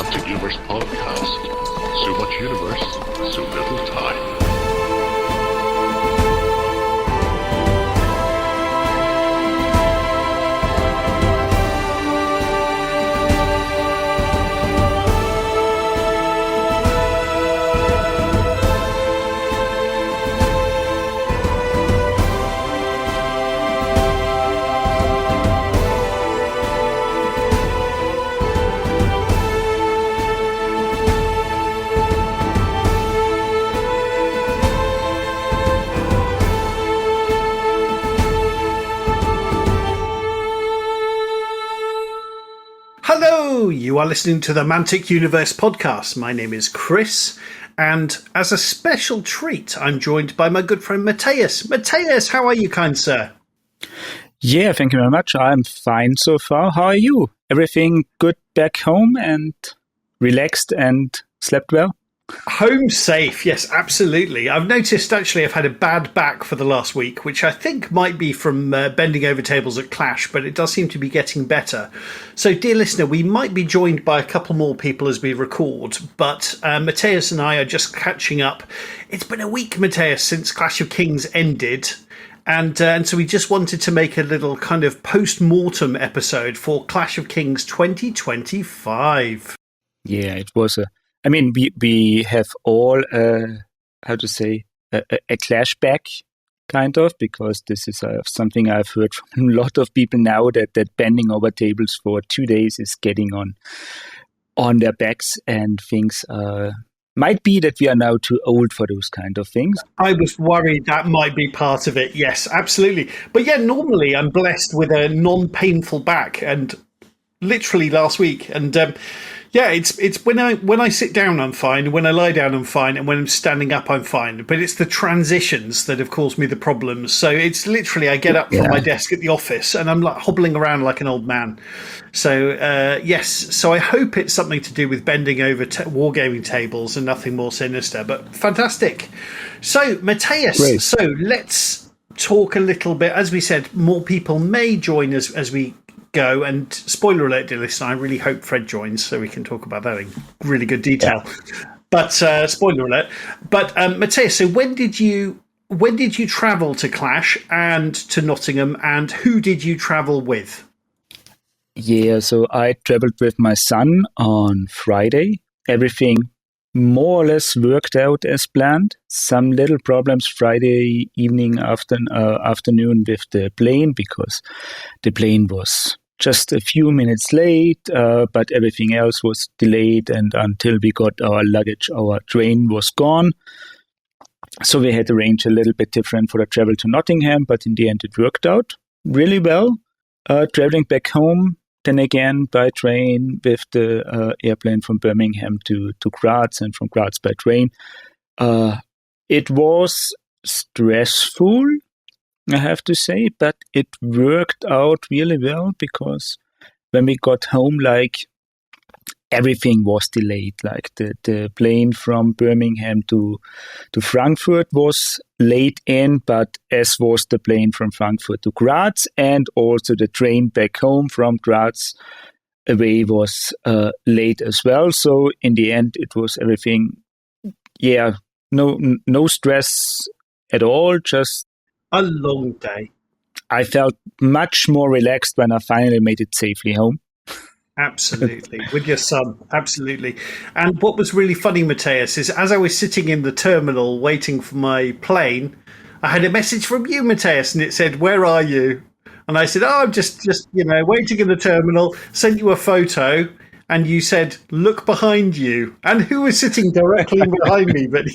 Mantic Universe podcast. So much universe, so little time. Hello, you are listening to the Mantic Universe podcast. My name is Chris, and as a special treat, I'm joined by my good friend Matthias. Matthias, how are you, kind sir? Yeah, thank you very much. I'm fine so far. How are you? Everything good back home and relaxed and slept well? Home safe, yes, absolutely. I've noticed actually I've had a bad back for the last week, which I think might be from bending over tables at Clash, but it does seem to be getting better. So, dear listener, we might be joined by a couple more people as we record, but Matthias and I are just catching up. It's been a week, Matthias, since Clash of Kings ended. And so we just wanted to make a little kind of post-mortem episode for Clash of Kings 2025. Yeah, it was we have all, a clash back, kind of, because this is something I've heard from a lot of people now that bending over tables for 2 days is getting on their backs, and things might be that we are now too old for those kind of things. I was worried that might be part of it. Yes, absolutely. But yeah, normally I'm blessed with a non-painful back, and literally last week, and yeah, it's when I sit down I'm fine, when I lie down I'm fine, and when I'm standing up I'm fine. But it's the transitions that have caused me the problems. So it's literally I get up from my desk at the office and I'm like hobbling around like an old man. So yes, so I hope it's something to do with bending over wargaming tables and nothing more sinister. But fantastic. So Matthias, Great. So let's talk a little bit. As we said, more people may join us as we go, and spoiler alert, dear listener, I really hope Fred joins so we can talk about that in really good detail. But spoiler alert. But Matthias, so when did you travel to Clash and to Nottingham, and who did you travel with? Yeah, so I traveled with my son on Friday. Everything more or less worked out as planned. Some little problems Friday evening afternoon with the plane, because the plane was just a few minutes late, but everything else was delayed, and until we got our luggage, our train was gone. So we had to arrange a little bit different for the travel to Nottingham, but in the end it worked out really well. Traveling back home, then again by train with the airplane from Birmingham to Graz, and from Graz by train. It was stressful, I have to say, but it worked out really well, because when we got home, like, everything was delayed. Like the plane from Birmingham to Frankfurt was late in, but as was the plane from Frankfurt to Graz, and also the train back home from Graz away was late as well. So in the end, it was everything, no stress at all, just A long day. I felt much more relaxed when I finally made it safely home. Absolutely. With your son. Absolutely. And what was really funny, Matthias, is as I was sitting in the terminal waiting for my plane, I had a message from you, Matthias, and it said, "Where are you?" And I said, "Oh, I'm just waiting in the terminal." Sent you a photo, and you said, "Look behind you." And who was sitting directly behind me? But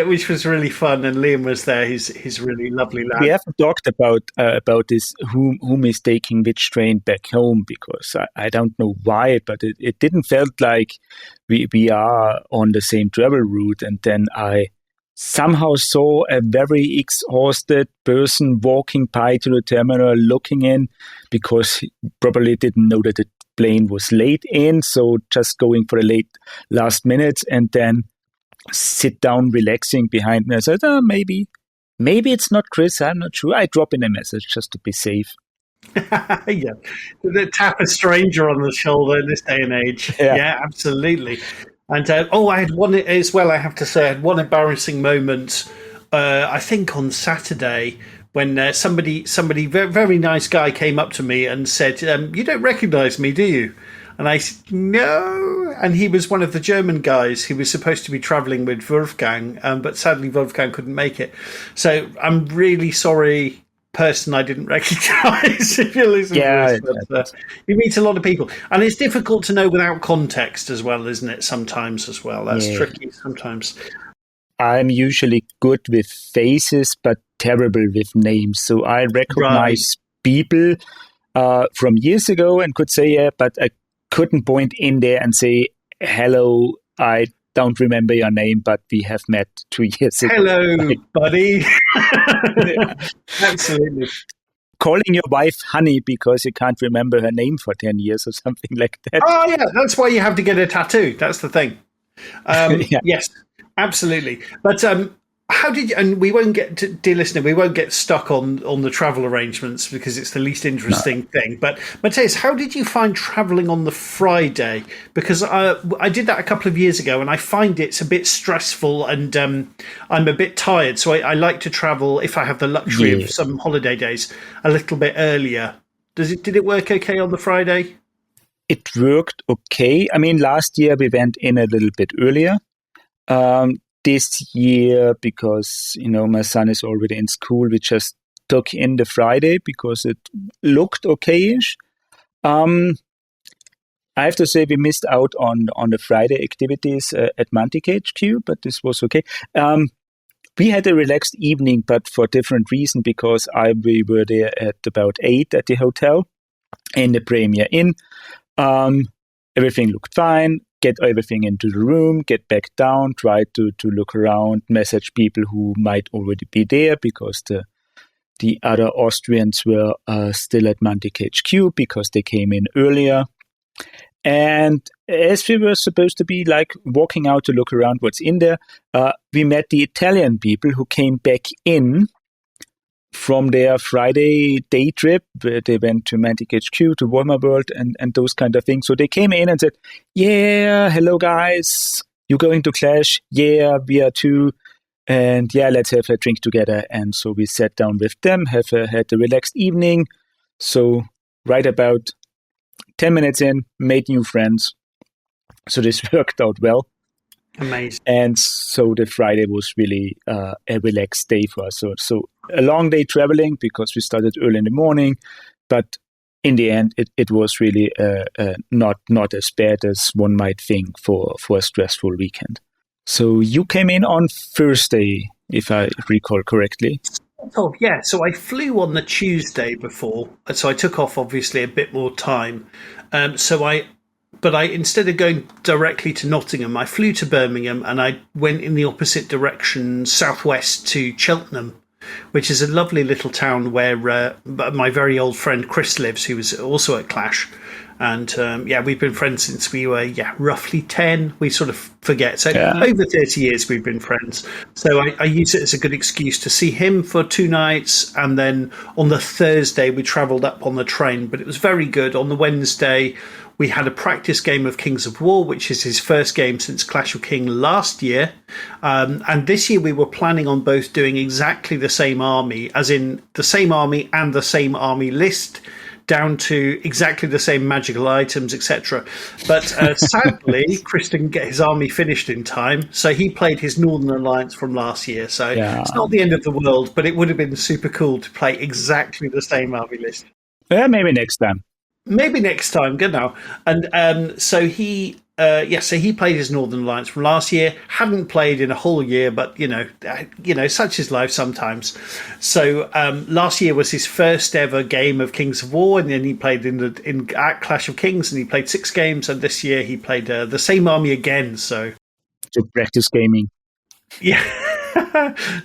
which was really fun. And Liam was there. He's really lovely lad. We haven't talked about this, whom is taking which train back home, because I don't know why, but it didn't felt like we are on the same travel route. And then I somehow saw a very exhausted person walking by to the terminal, looking in, because he probably didn't know that the plane was late in, so just going for the late last minutes, and then sit down relaxing behind me. I said, maybe it's not Chris, I'm not sure. I drop in a message just to be safe. Yeah, tap a stranger on the shoulder in this day and age. Yeah. Yeah, absolutely. And I had one as well. I have to say, I had one embarrassing moment. I think on Saturday when somebody, very, very nice guy, came up to me and said, "You don't recognise me, do you?" And I said, "No." And he was one of the German guys. He was supposed to be travelling with Wolfgang, but sadly Wolfgang couldn't make it. So I'm really sorry, person I didn't recognise. If you listen to this, but, you meet a lot of people, and it's difficult to know without context as well, isn't it? Sometimes as well, that's tricky. Sometimes I'm usually good with faces, but terrible with names. So I recognize people from years ago and could say, yeah, but I couldn't point in there and say, hello, I don't remember your name, but we have met 2 years ago. Hello, buddy. Absolutely. Calling your wife honey because you can't remember her name for 10 years or something like that. Oh, yeah, that's why you have to get a tattoo. That's the thing. Yes, absolutely. But how did you, and we won't get to, dear listener, we won't get stuck on the travel arrangements because it's the least interesting thing. But Matthias, how did you find traveling on the Friday? Because I did that a couple of years ago and I find it's a bit stressful and I'm a bit tired. So I like to travel, if I have the luxury of some holiday days, a little bit earlier. Did it work okay on the Friday? It worked okay. I mean, last year we went in a little bit earlier. This year, because, my son is already in school, we just took in the Friday because it looked okay-ish. I have to say we missed out on the Friday activities at Mantic HQ, but this was okay. We had a relaxed evening, but for different reason, because we were there at about 8 at the hotel in the Premier Inn. Everything looked fine. Get everything into the room, get back down, try to look around, message people who might already be there because the other Austrians were still at Mantic HQ because they came in earlier. And as we were supposed to be like walking out to look around what's in there, we met the Italian people who came back in from their Friday day trip, where they went to Mantic HQ, to Walmart World, and those kind of things. So they came in and said, yeah, hello guys, you going to Clash? Yeah, we are too. And yeah, let's have a drink together. And so we sat down with them, had a relaxed evening. So right about 10 minutes in, made new friends. So this worked out well. Amazing. And so the Friday was really a relaxed day for us. So a long day traveling because we started early in the morning, but in the end, it was really not as bad as one might think for a stressful weekend. So you came in on Thursday, if I recall correctly. Oh, yeah. So I flew on the Tuesday before, so I took off obviously a bit more time. But instead of going directly to Nottingham, I flew to Birmingham and I went in the opposite direction, southwest to Cheltenham, which is a lovely little town where my very old friend Chris lives, who was also at Clash. And we've been friends since we were roughly 10. We sort of forget. So over 30 years we've been friends. So I use it as a good excuse to see him for 2 nights. And then on the Thursday we travelled up on the train. But it was very good. On the Wednesday we had a practice game of Kings of War, which is his first game since Clash of King last year. And this year we were planning on both doing exactly the same army, as in the same army and the same army list, down to exactly the same magical items, etc. But sadly, Chris didn't get his army finished in time, so he played his Northern Alliance from last year. So It's not the end of the world, but it would have been super cool to play exactly the same army list. Yeah, maybe next time. Maybe next time, good now. And so he played his Northern Alliance from last year. Hadn't played in a whole year, but such is life sometimes. So last year was his first ever game of Kings of War, and then he played at Clash of Kings, and he played 6 games. And this year he played the same army again. So to practice gaming. Yeah.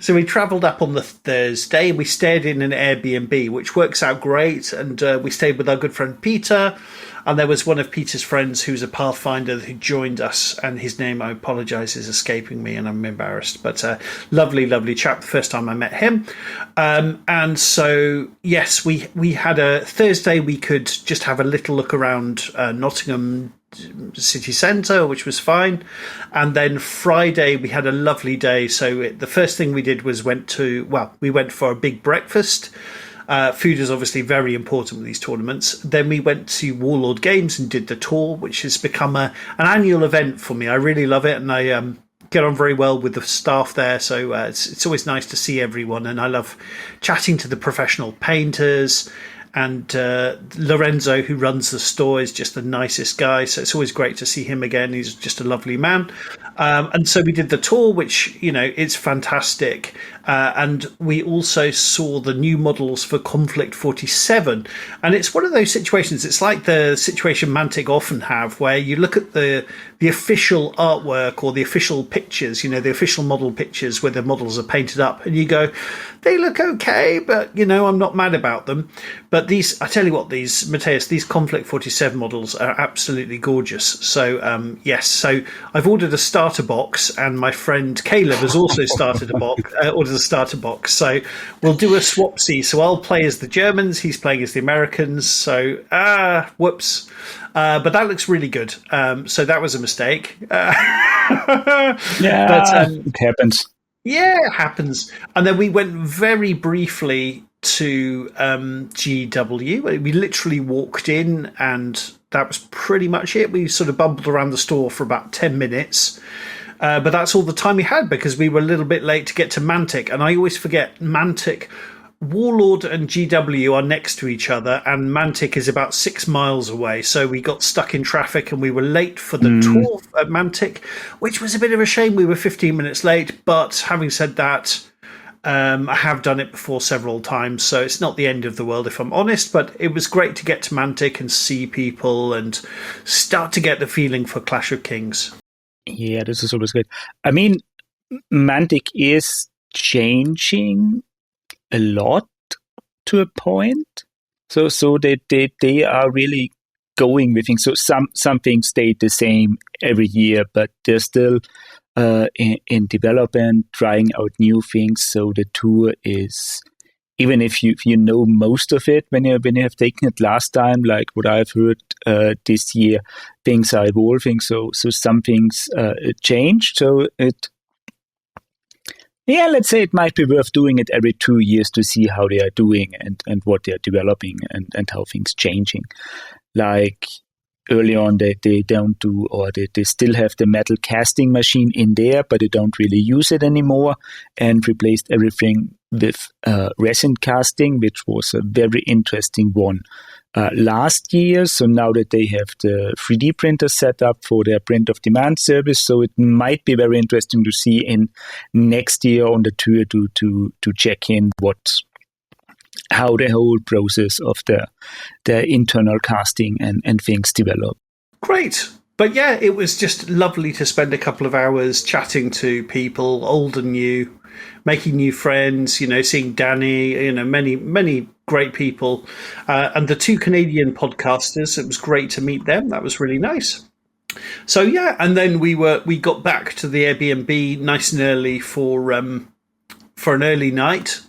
So we travelled up on the Thursday. We stayed in an Airbnb, which works out great. And we stayed with our good friend Peter. And there was one of Peter's friends who's a Pathfinder who joined us. And his name, I apologise, is escaping me and I'm embarrassed. But lovely, lovely chap. The first time I met him. And so, yes, we had a Thursday. We could just have a little look around Nottingham city centre, which was fine. And then Friday we had a lovely day. So the first thing we did was we went for a big breakfast. Food is obviously very important with these tournaments. Then we went to Warlord Games and did the tour, which has become an annual event for me. I really love it, and I get on very well with the staff there. So it's always nice to see everyone, and I love chatting to the professional painters. And Lorenzo, who runs the store, is just the nicest guy. So it's always great to see him again. He's just a lovely man. And so we did the tour, which, it's fantastic. And we also saw the new models for Conflict 47. And it's one of those situations, it's like the situation Mantic often have, where you look at the official artwork or the official pictures, the official model pictures where the models are painted up, and you go, they look okay, but, I'm not mad about them. But I tell you what, Matthias, these Conflict 47 models are absolutely gorgeous. So, yes, so I've ordered a starter box, and my friend Caleb has also ordered a starter box. So we'll do a swapsy. So I'll play as the Germans, he's playing as the Americans. So, whoops. But that looks really good. So that was a mistake. Yeah, it happens. Yeah, it happens. And then we went very briefly to GW. We literally walked in, and that was pretty much it. We sort of bumbled around the store for about 10 minutes. But that's all the time we had because we were a little bit late to get to Mantic. And I always forget Mantic. Warlord and GW are next to each other, and Mantic is about 6 miles away. So we got stuck in traffic and we were late for the tour at Mantic, which was a bit of a shame. We were 15 minutes late. But having said that, I have done it before several times, so it's not the end of the world if I'm honest. But it was great to get to Mantic and see people and start to get the feeling for Clash of Kings. Yeah, this is always good. I mean, Mantic is changing a lot to a point. So they are really going with things. So some things stayed the same every year, but they're still in development, trying out new things. So the tour is, even if you know most of it when you have taken it last time, like what I've heard this year, things are evolving. So some things changed. So let's say it might be worth doing it every 2 years to see how they are doing and what they are developing and how things changing. Like early on, they don't do, or they still have the metal casting machine in there, but they don't really use it anymore, and replaced everything with resin casting, which was a very interesting one last year. So now that they have the 3D printer set up for their print of demand service, so it might be very interesting to see in next year on the tour to check in how the whole process of the internal casting and things develop. Great. But yeah, it was just lovely to spend a couple of hours chatting to people, old and new, making new friends, seeing Danny, many, many great people. And the 2 Canadian podcasters, it was great to meet them. That was really nice. So yeah, and then we got back to the Airbnb nice and early for an early night.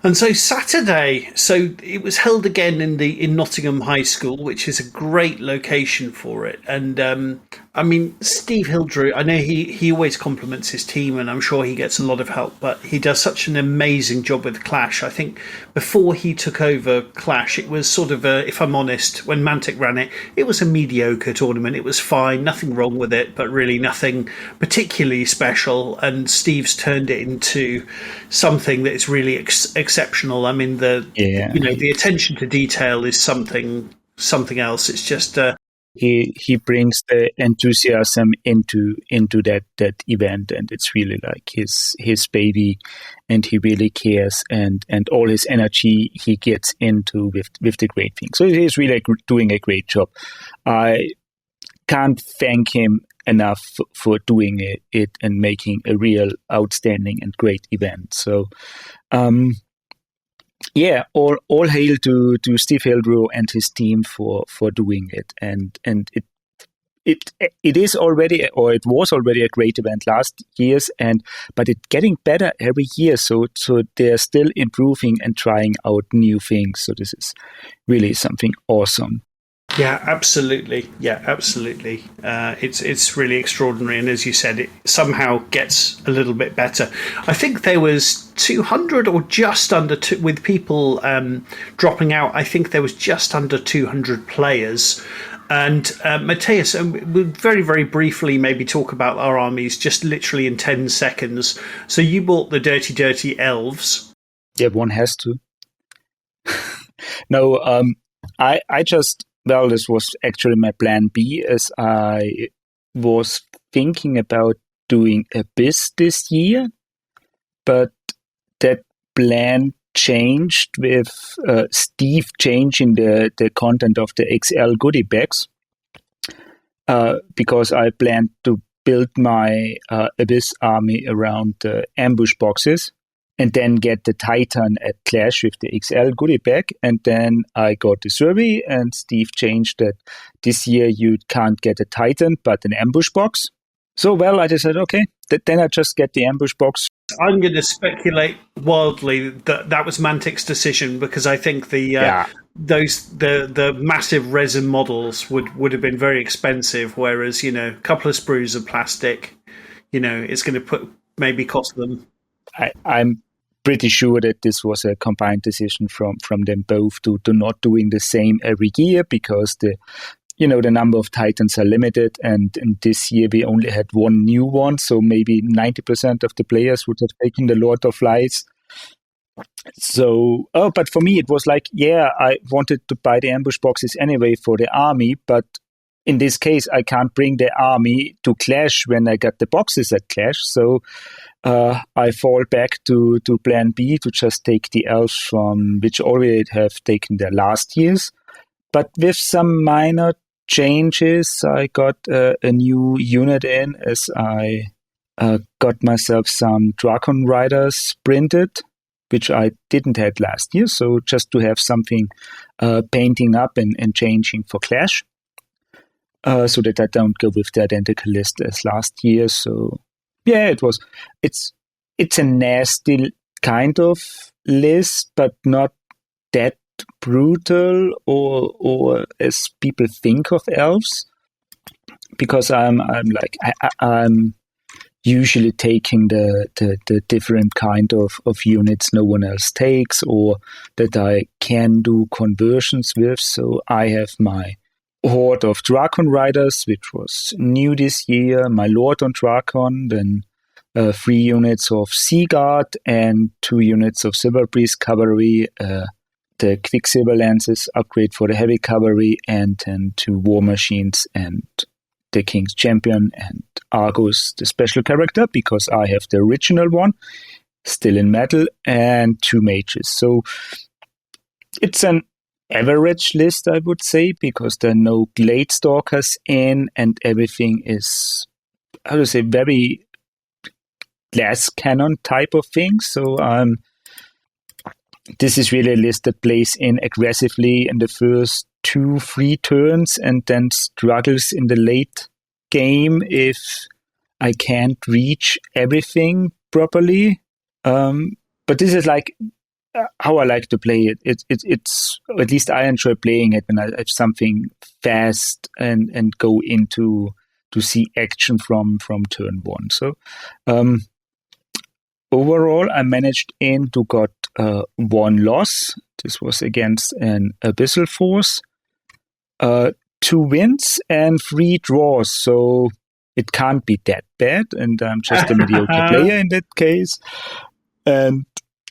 And so Saturday, so it was held again in Nottingham High School, which is a great location for it. And I mean, Steve Hildrew, I know he always compliments his team, and I'm sure he gets a lot of help, but he does such an amazing job with Clash. I think before he took over Clash, it was sort of if I'm honest, when Mantic ran it, it was a mediocre tournament. It was fine, nothing wrong with it, but really nothing particularly special. And Steve's turned it into something that is really exceptional. I mean, the attention to detail is something else. It's just he brings the enthusiasm into that event, and it's really like his baby, and he really cares, and all his energy he gets into with the great thing. So he's really doing a great job. I can't thank him enough for doing it and making a real outstanding and great event. So, all hail to Steve Hildrew and his team for doing it, and it is already, or it was already, a great event last year's, but it's getting better every year. So they're still improving and trying out new things. So this is really something awesome. Yeah, absolutely. It's really extraordinary, and as you said, it somehow gets a little bit better. I think there was 200 or just under with people dropping out. I think there was just under 200 players. And Matthias, very, very briefly, maybe talk about our armies, just literally in 10 seconds. So you bought the Dirty Elves. Yeah, one has to. No, I just. Well, this was actually my plan B, as I was thinking about doing Abyss this year, but that plan changed with Steve changing the content of the XL goodie bags, because I planned to build my Abyss army around the ambush boxes, and then get the Titan at Clash with the XL goodie bag. And then I got the survey, and Steve changed that this year you can't get a Titan, but an ambush box. So, well, I decided, okay, then I just get the ambush box. I'm going to speculate wildly that was Mantic's decision, because I think the massive resin models would have been very expensive, whereas, a couple of sprues of plastic, it's going to cost them. I'm pretty sure that this was a combined decision from them both to not doing the same every year, because the number of Titans are limited, and this year we only had one new one, so maybe 90% of the players would have taken the Lord of Lights. So, but for me it was like, I wanted to buy the ambush boxes anyway for the army, but in this case I can't bring the army to Clash when I got the boxes at Clash, so I fall back to plan B, to just take the elves from which already have taken their last years. But with some minor changes, I got a new unit in, as I got myself some Dracon Riders printed, which I didn't have last year. So just to have something painting up and changing for Clash, so that I don't go with the identical list as last year. So yeah, it's a nasty kind of list, but not that brutal or as people think of elves, because I'm usually taking the different kind of units no one else takes, or that I can do conversions with. So I have my horde of Dracon Riders, which was new this year, my Lord on Dracon, then 3 units of Sea Guard and 2 units of Silver Breeze Cavalry, the Quicksilver Lances upgrade for the Heavy Cavalry, and then 2 War Machines and the King's Champion and Argus, the special character, because I have the original one still in metal, and 2 mages. So it's an average list, I would say, because there are no Glade Stalkers in, and everything is, how to say, very glass cannon type of thing. So this is really a list that plays in aggressively in the first 2-3 turns, and then struggles in the late game if I can't reach everything properly. But this is like how I like to play it. It's at least I enjoy playing it when I have something fast and go into to see action from turn 1. So overall, I managed to got 1 loss. This was against an Abyssal Force, 2 wins and 3 draws. So it can't be that bad, and I'm just a mediocre player in that case. And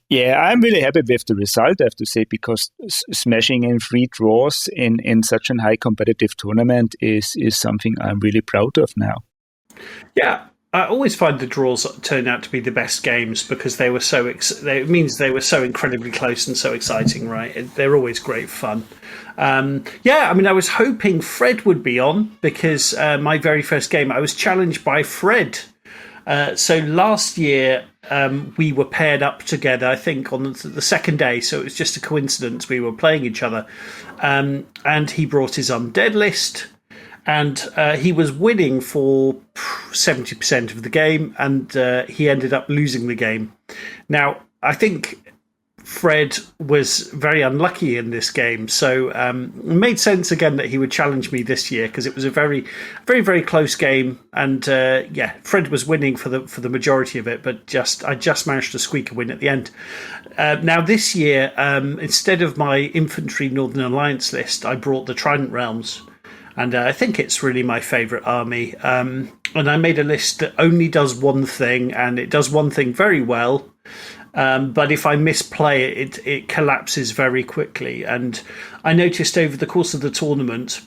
yeah, I'm really happy with the result, I have to say, because smashing in 3 draws in such a high competitive tournament is something I'm really proud of now. Yeah, I always find the draws turn out to be the best games because they were so. It means they were so incredibly close and so exciting, right? They're always great fun. Yeah, I mean, I was hoping Fred would be on because my very first game, I was challenged by Fred. So last year we were paired up together, I think, on the second day. So it was just a coincidence we were playing each other, and he brought his undead list. And he was winning for 70% of the game, and he ended up losing the game. Now, I think Fred was very unlucky in this game, so it made sense again that he would challenge me this year because it was a very, very, very close game. And yeah, Fred was winning for the majority of it, but I just managed to squeak a win at the end. Now this year, instead of my infantry Northern Alliance list, I brought the Trident Realms. And I think it's really my favourite army. And I made a list that only does one thing, and it does one thing very well. But if I misplay it, it collapses very quickly. And I noticed over the course of the tournament,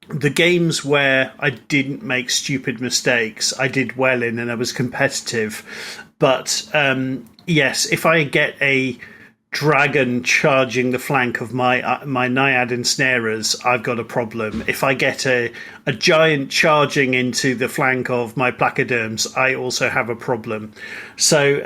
the games where I didn't make stupid mistakes, I did well in, and I was competitive. But yes, if I get a dragon charging the flank of my naiad ensnarers, I've got a problem. If I get a giant charging into the flank of my placoderms, I also have a problem. So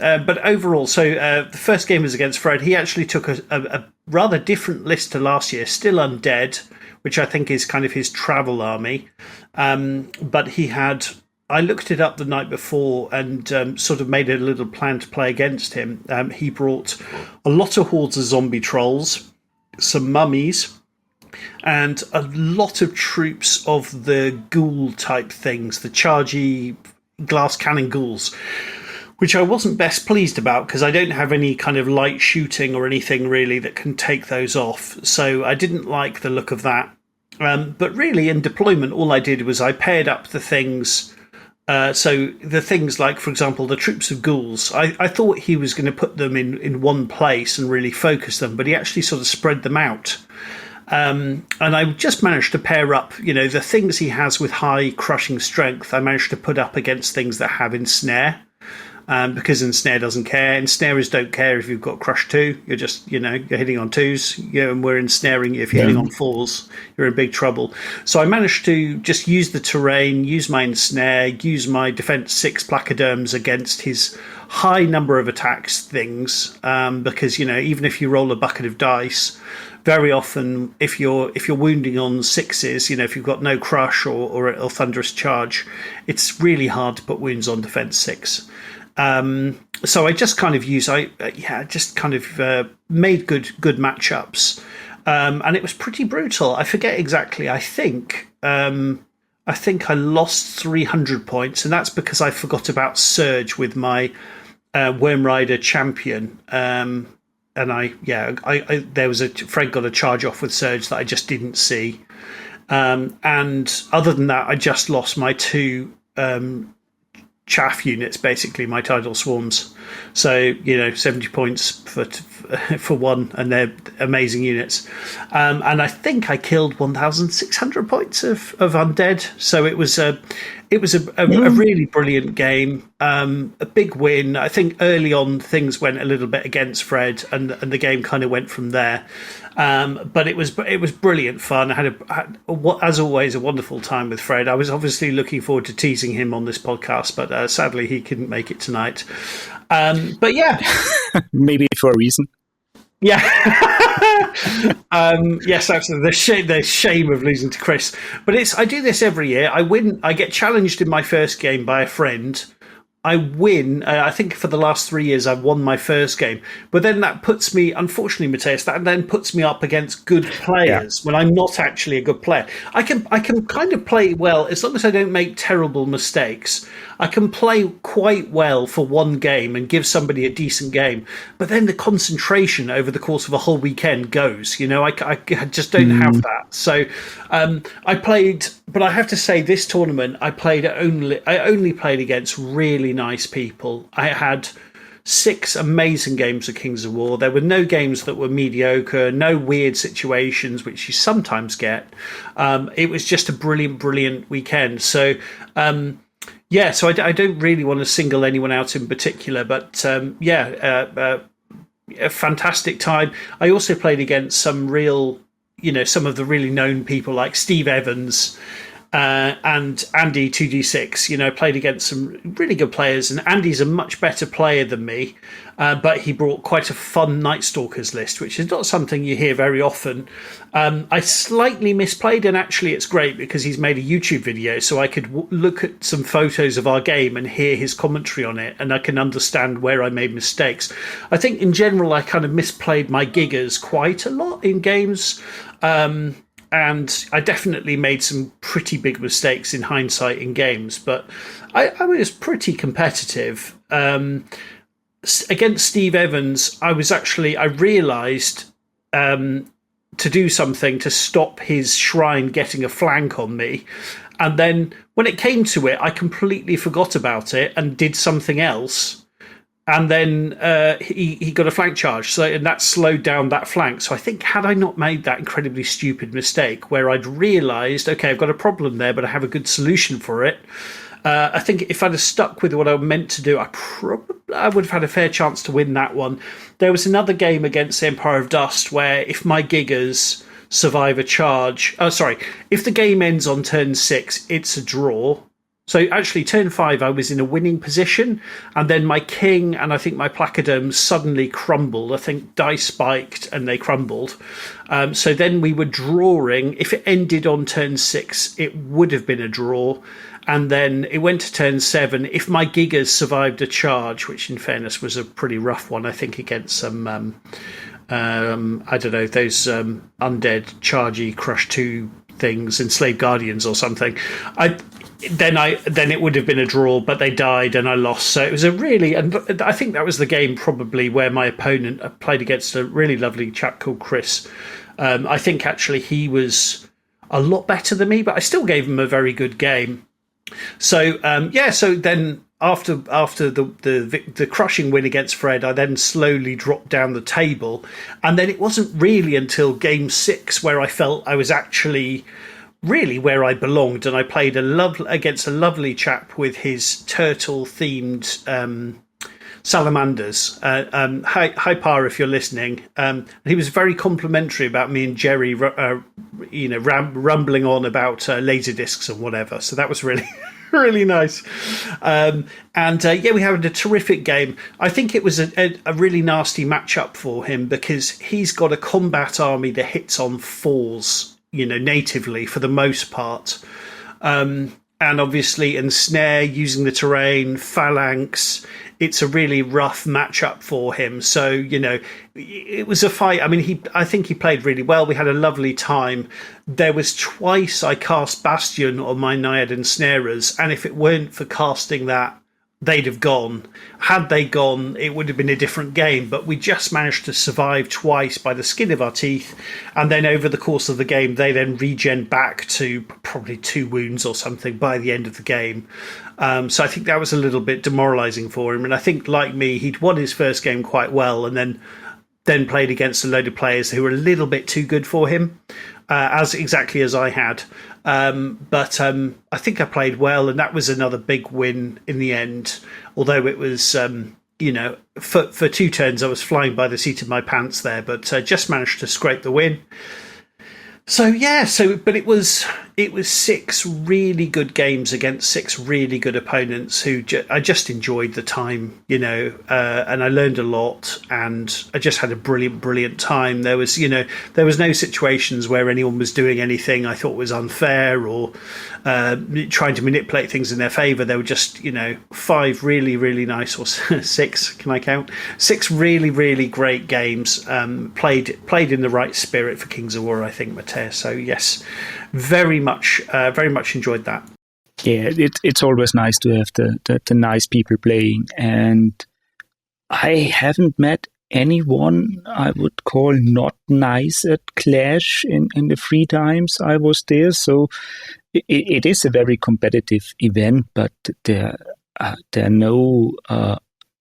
but overall, the first game was against Fred. He actually took a rather different list to last year, still undead, which I think is kind of his travel army, but he had. I looked it up the night before and sort of made a little plan to play against him. He brought a lot of hordes of zombie trolls, some mummies, and a lot of troops of the ghoul type things, the chargy glass cannon ghouls, which I wasn't best pleased about because I don't have any kind of light shooting or anything really that can take those off. So I didn't like the look of that. But really, in deployment, all I did was I paired up the things. So the things like, for example, the troops of ghouls, I thought he was going to put them in one place and really focus them, but he actually sort of spread them out. And I just managed to pair up, the things he has with high crushing strength, I managed to put up against things that have ensnare. Because Ensnare doesn't care. Ensnarers don't care if you've got Crush 2. You're just, you're hitting on 2s. And we're ensnaring you. If you're hitting on 4s, you're in big trouble. So I managed to just use the terrain, use my Ensnare, use my Defense 6 placoderms against his high number of attacks things. Because, even if you roll a bucket of dice, very often if you're wounding on 6s, if you've got no Crush or Thunderous Charge, it's really hard to put wounds on Defense 6. So I just kind of made good matchups, and it was pretty brutal. I forget exactly. I think I lost 300 points, and that's because I forgot about Surge with my Worm Rider champion. And there was Fred got a charge off with Surge that I just didn't see. And other than that, I just lost my 2 chaff units, basically my tidal swarms. So 70 points for one, and they're amazing units. And I think I killed 1,600 points of undead. So it was a really brilliant game, a big win. I think early on things went a little bit against Fred, and the game kind of went from there. But it was brilliant fun. I had as always, a wonderful time with Fred. I was obviously looking forward to teasing him on this podcast, but sadly he couldn't make it tonight. But yeah, maybe for a reason. Yeah. Yes, absolutely. The shame of losing to Chris. But I do this every year. I win. I get challenged in my first game by a friend. I win. I think for the last 3 years, I've won my first game. But then that puts me, unfortunately, Matthias, that then puts me up against good players when I'm not actually a good player. I can kind of play well as long as I don't make terrible mistakes. I can play quite well for one game and give somebody a decent game. But then the concentration over the course of a whole weekend goes. I just don't have that. So I played, but I have to say this tournament, I only played against really nice people. I had 6 amazing games of Kings of War. There were no games that were mediocre, no weird situations, which you sometimes get. It was just a brilliant weekend. So Yeah, so I don't really want to single anyone out in particular, but a fantastic time. I also played against some real, some of the really known people like Steve Evans and Andy 2D6. Played against some really good players, and Andy's a much better player than me, but he brought quite a fun Night Stalkers list, which is not something you hear very often. I slightly misplayed, and actually it's great because he's made a YouTube video, so I could look at some photos of our game and hear his commentary on it, and I can understand where I made mistakes. I think in general I kind of misplayed my giggers quite a lot in games. And I definitely made some pretty big mistakes in hindsight in games, but I was pretty competitive. Against Steve Evans, I realised to do something to stop his shrine getting a flank on me. And then when it came to it, I completely forgot about it and did something else. And then he got a flank charge, and that slowed down that flank. So I think had I not made that incredibly stupid mistake where I'd realised, okay, I've got a problem there, but I have a good solution for it, I think if I'd have stuck with what I meant to do, I would have had a fair chance to win that one. There was another game against Empire of Dust where if my giggers survive a charge... if the game ends on turn 6, it's a draw. So actually, turn 5, I was in a winning position, and then my king and I think my placoderms suddenly crumbled. I think dice spiked and they crumbled. So then we were drawing. If it ended on turn 6, it would have been a draw. And then it went to turn 7. If my giggers survived a charge, which in fairness was a pretty rough one, I think against some... I don't know, those undead chargy crush 2 things, enslaved guardians or something. Then it would have been a draw, but they died and I lost. So it was and I think that was the game probably where my opponent played against a really lovely chap called Chris. I think actually he was a lot better than me, but I still gave him a very good game. So so then after the crushing win against Fred, I then slowly dropped down the table, and then it wasn't really until game 6 where I felt I was actually really where I belonged, and I played against a lovely chap with his turtle-themed salamanders. Hi, Pa, if you're listening. He was very complimentary about me and Jerry, rumbling on about laser discs and whatever. So that was really, really nice. We had a terrific game. I think it was a really nasty matchup for him because he's got a combat army that hits on 4s, natively for the most part. And obviously ensnare using the terrain, phalanx. It's a really rough matchup for him. So, it was a fight. I mean, I think he played really well. We had a lovely time. There was twice I cast Bastion on my Naiad Ensnarers, and if it weren't for casting that, they'd have gone. Had they gone, it would have been a different game, but we just managed to survive twice by the skin of our teeth, and then over the course of the game, they then regen back to probably 2 wounds or something by the end of the game. So I think that was a little bit demoralising for him, and I think, like me, he'd won his first game quite well, and then played against a load of players who were a little bit too good for him, exactly as I had. But I think I played well, and that was another big win in the end. Although it was, for 2 turns I was flying by the seat of my pants there, but just managed to scrape the win. So but it was 6 really good games against 6 really good opponents who I just enjoyed the time, and I learned a lot, and I just had a brilliant time. There was no situations where anyone was doing anything I thought was unfair or trying to manipulate things in their favour. There were just 5 really, really nice, or 6, can I count? 6 really, really great games, played in the right spirit for Kings of War, I think, Matthias. So yes, very much enjoyed that. Yeah, it's always nice to have the nice people playing, and I haven't met anyone I would call not nice at Clash in the 3 times I was there. So it is a very competitive event, but there are no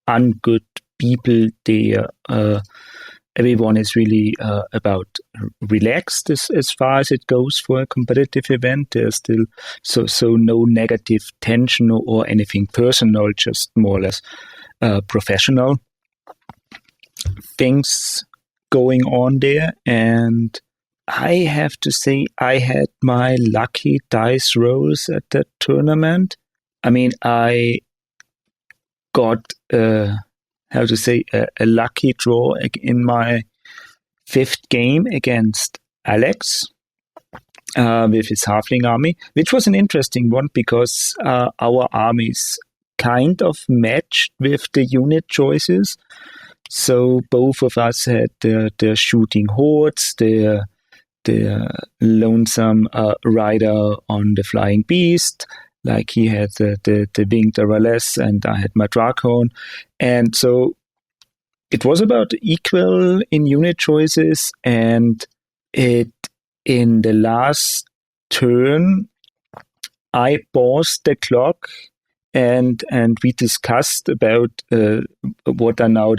ungood people there. everyone is really about relaxed as far as it goes for a competitive event. There's still so no negative tension or anything personal, just more or less professional things going on there. And I have to say, I had my lucky dice rolls at that tournament. I mean, I got a lucky draw in my 5th game against Alex with his halfling army, which was an interesting one because our armies kind of matched with the unit choices. So both of us had their shooting hordes, their lonesome rider on the flying beast. Like he had the winged Arales and I had my Dracon. And so it was about equal in unit choices. And in the last turn, I paused the clock and we discussed about what are now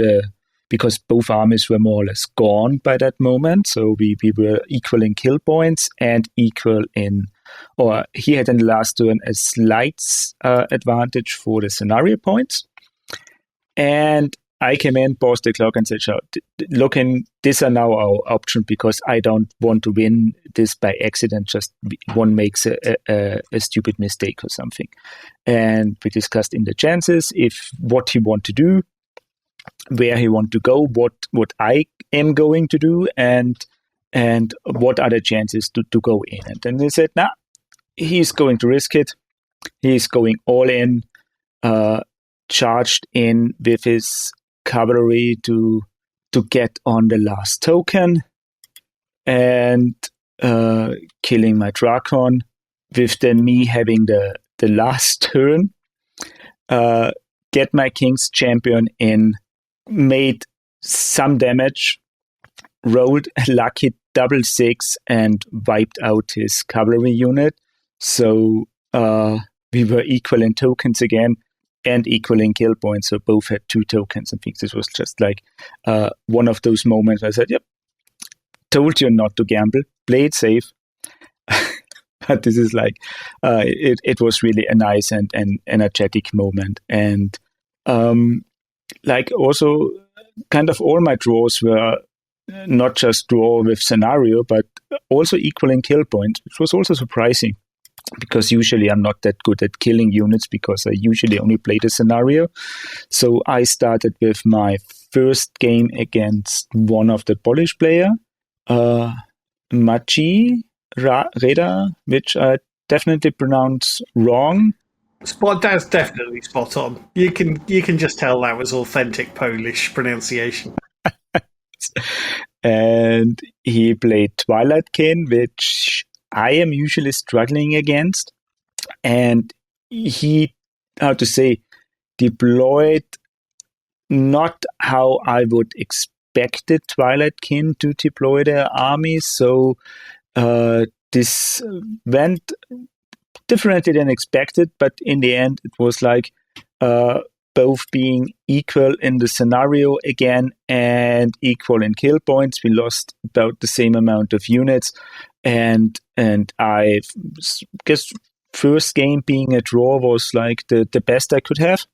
because both armies were more or less gone by that moment. So we were equal in kill points and equal in, or he had in the last turn a slight advantage for the scenario points. And I came in, paused the clock and said, look, these are now our option because I don't want to win this by accident, just one makes a stupid mistake or something. And we discussed in the chances what he want to do, where he want to go, what I am going to do, and what are the chances to go in. And then they said, he's going to risk it. He's going all in, charged in with his cavalry to get on the last token and killing my Dracon, with then me having the last turn, get my King's Champion in, made some damage, rolled a lucky double 6 and wiped out his cavalry unit. So we were equal in tokens again and equal in kill points. So both had 2 tokens. I think this was just like one of those moments where I said, yep, told you not to gamble, play it safe. But this is like, it was really a nice and energetic moment. And like also kind of all my draws were not just draw with scenario, but also equaling kill points, which was also surprising because usually I'm not that good at killing units because I usually only play the scenario. So I started with my first game against one of the Polish player, Maciej Reda, which I definitely pronounce wrong. That's definitely spot on. You can just tell that was authentic Polish pronunciation. And he played Twilightkin, which I am usually struggling against. And he, deployed not how I would expect the Twilightkin to deploy their army. So this went differently than expected, but in the end, it was like both being equal in the scenario again and equal in kill points. We lost about the same amount of units, and I guess first game being a draw was like the best I could have,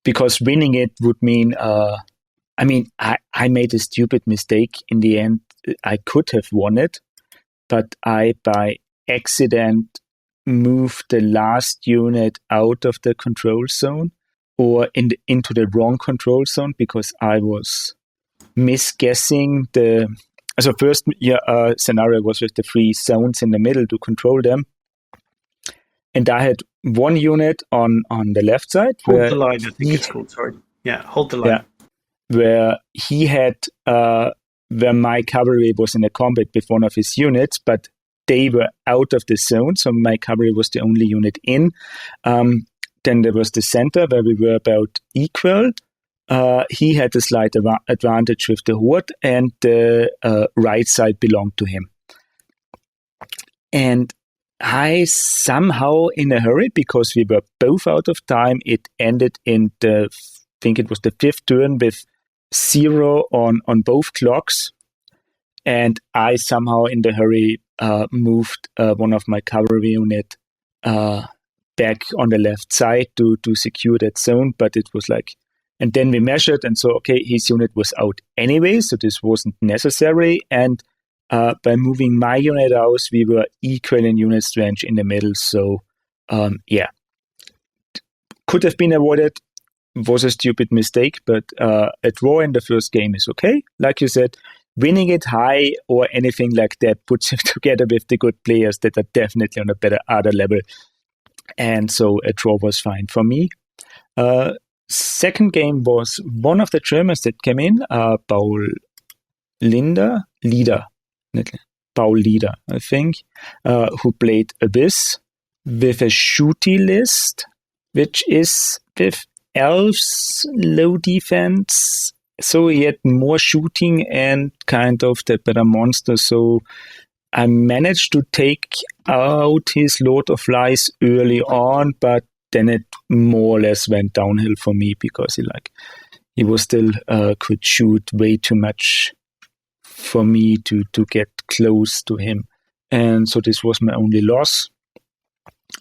because winning it would mean I made a stupid mistake in the end. I could have won it, but I by accident move the last unit out of the control zone or into the wrong control zone because I was misguessing the. So first scenario was with the 3 zones in the middle to control them, and I had one unit on the left side. Hold the line, I think it's called. Sorry, yeah, hold the line. Yeah, where he had where my cavalry was in a combat with one of his units, but they were out of the zone, so my cavalry was the only unit in. Then there was the center where we were about equal. He had a slight advantage with the horde, and the right side belonged to him. And I somehow, in a hurry, because we were both out of time, it ended in I think it was the 5th turn with 0 on both clocks. And I somehow in the hurry moved one of my cavalry unit back on the left side to secure that zone. But it was like, and then we measured and so, okay, his unit was out anyway, so this wasn't necessary. And by moving my unit out, we were equal in unit strength in the middle. So, could have been avoided. Was a stupid mistake, but a draw in the first game is okay. Like you said, winning it high or anything like that puts you together with the good players that are definitely on a better other level. And so a draw was fine for me. Second game was one of the Germans that came in, Paul Lieder, I think, who played Abyss with a shooty list, which is with elves, low defense. So he had more shooting and kind of the better monster. So I managed to take out his Lord of Lies early on, but then it more or less went downhill for me because he was still could shoot way too much for me to get close to him. And so this was my only loss.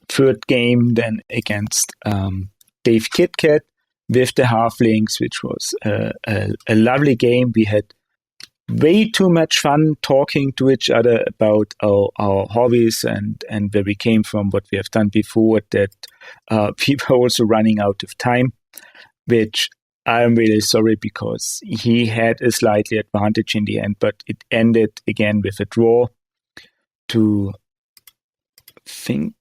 Third game then against Dave KitKat with the Halflings, which was a lovely game. We had way too much fun talking to each other about our hobbies and where we came from, what we have done before, that we were also running out of time, which I'm really sorry because he had a slightly advantage in the end, but it ended again with a draw to think,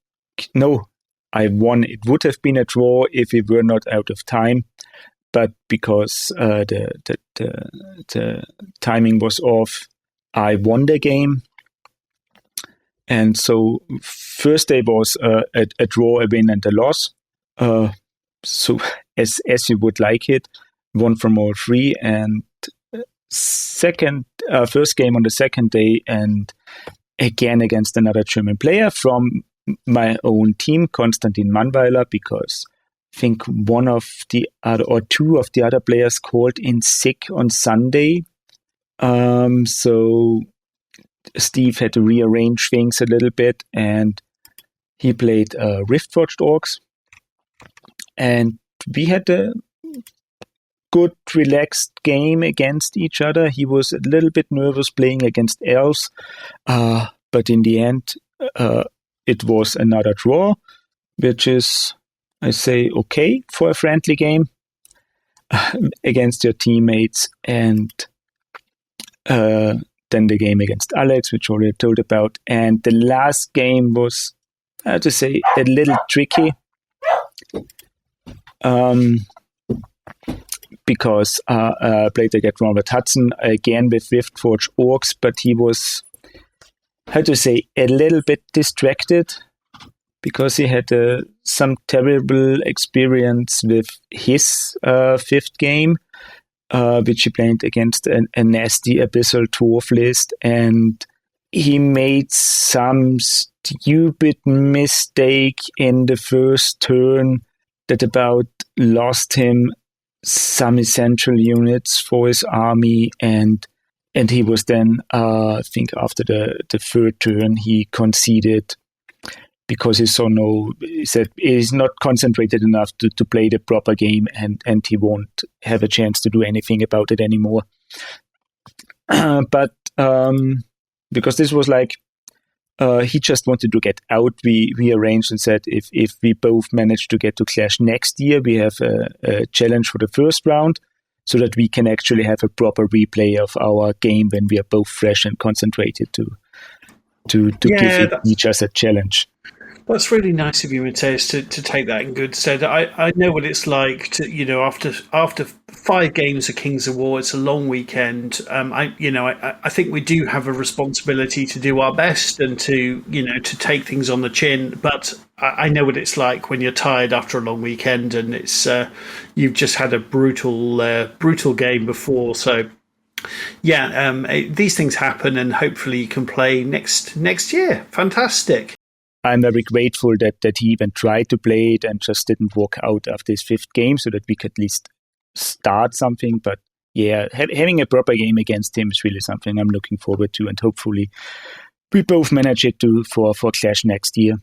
no, I won. It would have been a draw if we were not out of time, but because the timing was off, I won the game. And so first day was a draw, a win, and a loss. So as you would like it, one from all three. And first game on the second day, and again against another German player from my own team, Konstantin Mannweiler, because I think one of the other or two of the other players called in sick on Sunday. So Steve had to rearrange things a little bit, and he played Riftforged Orcs. And we had a good, relaxed game against each other. He was a little bit nervous playing against elves, but in the end, it was another draw, which is, I say, okay for a friendly game against your teammates. And then the game against Alex, which I already told about. And the last game was, I have to say, a little tricky. Because I played against Robert Hudson, again with Riftforged Orcs, but he was, how to say, a little bit distracted because he had some terrible experience with his fifth game, which he played against a nasty Abyssal Dwarf list, and he made some stupid mistake in the first turn that about lost him some essential units for his army, and he was then, I think after the third turn, he conceded because he said he's not concentrated enough to play the proper game, and he won't have a chance to do anything about it anymore. But because this was like, he just wanted to get out, we arranged and said if we both manage to get to Clash next year, we have a challenge for the first round so that we can actually have a proper replay of our game when we are both fresh and concentrated to give each other a challenge. That's really nice of you, Matthias, to take that in good stead. I know what it's like to, after 5 games of Kings of War, it's a long weekend. I think we do have a responsibility to do our best and to take things on the chin. But I know what it's like when you're tired after a long weekend and it's you've just had a brutal game before. So these things happen, and hopefully you can play next year. Fantastic. I'm very grateful that he even tried to play it and just didn't walk out after his 5th game so that we could at least start something. But having a proper game against him is really something I'm looking forward to, and hopefully we both manage it for Clash next year.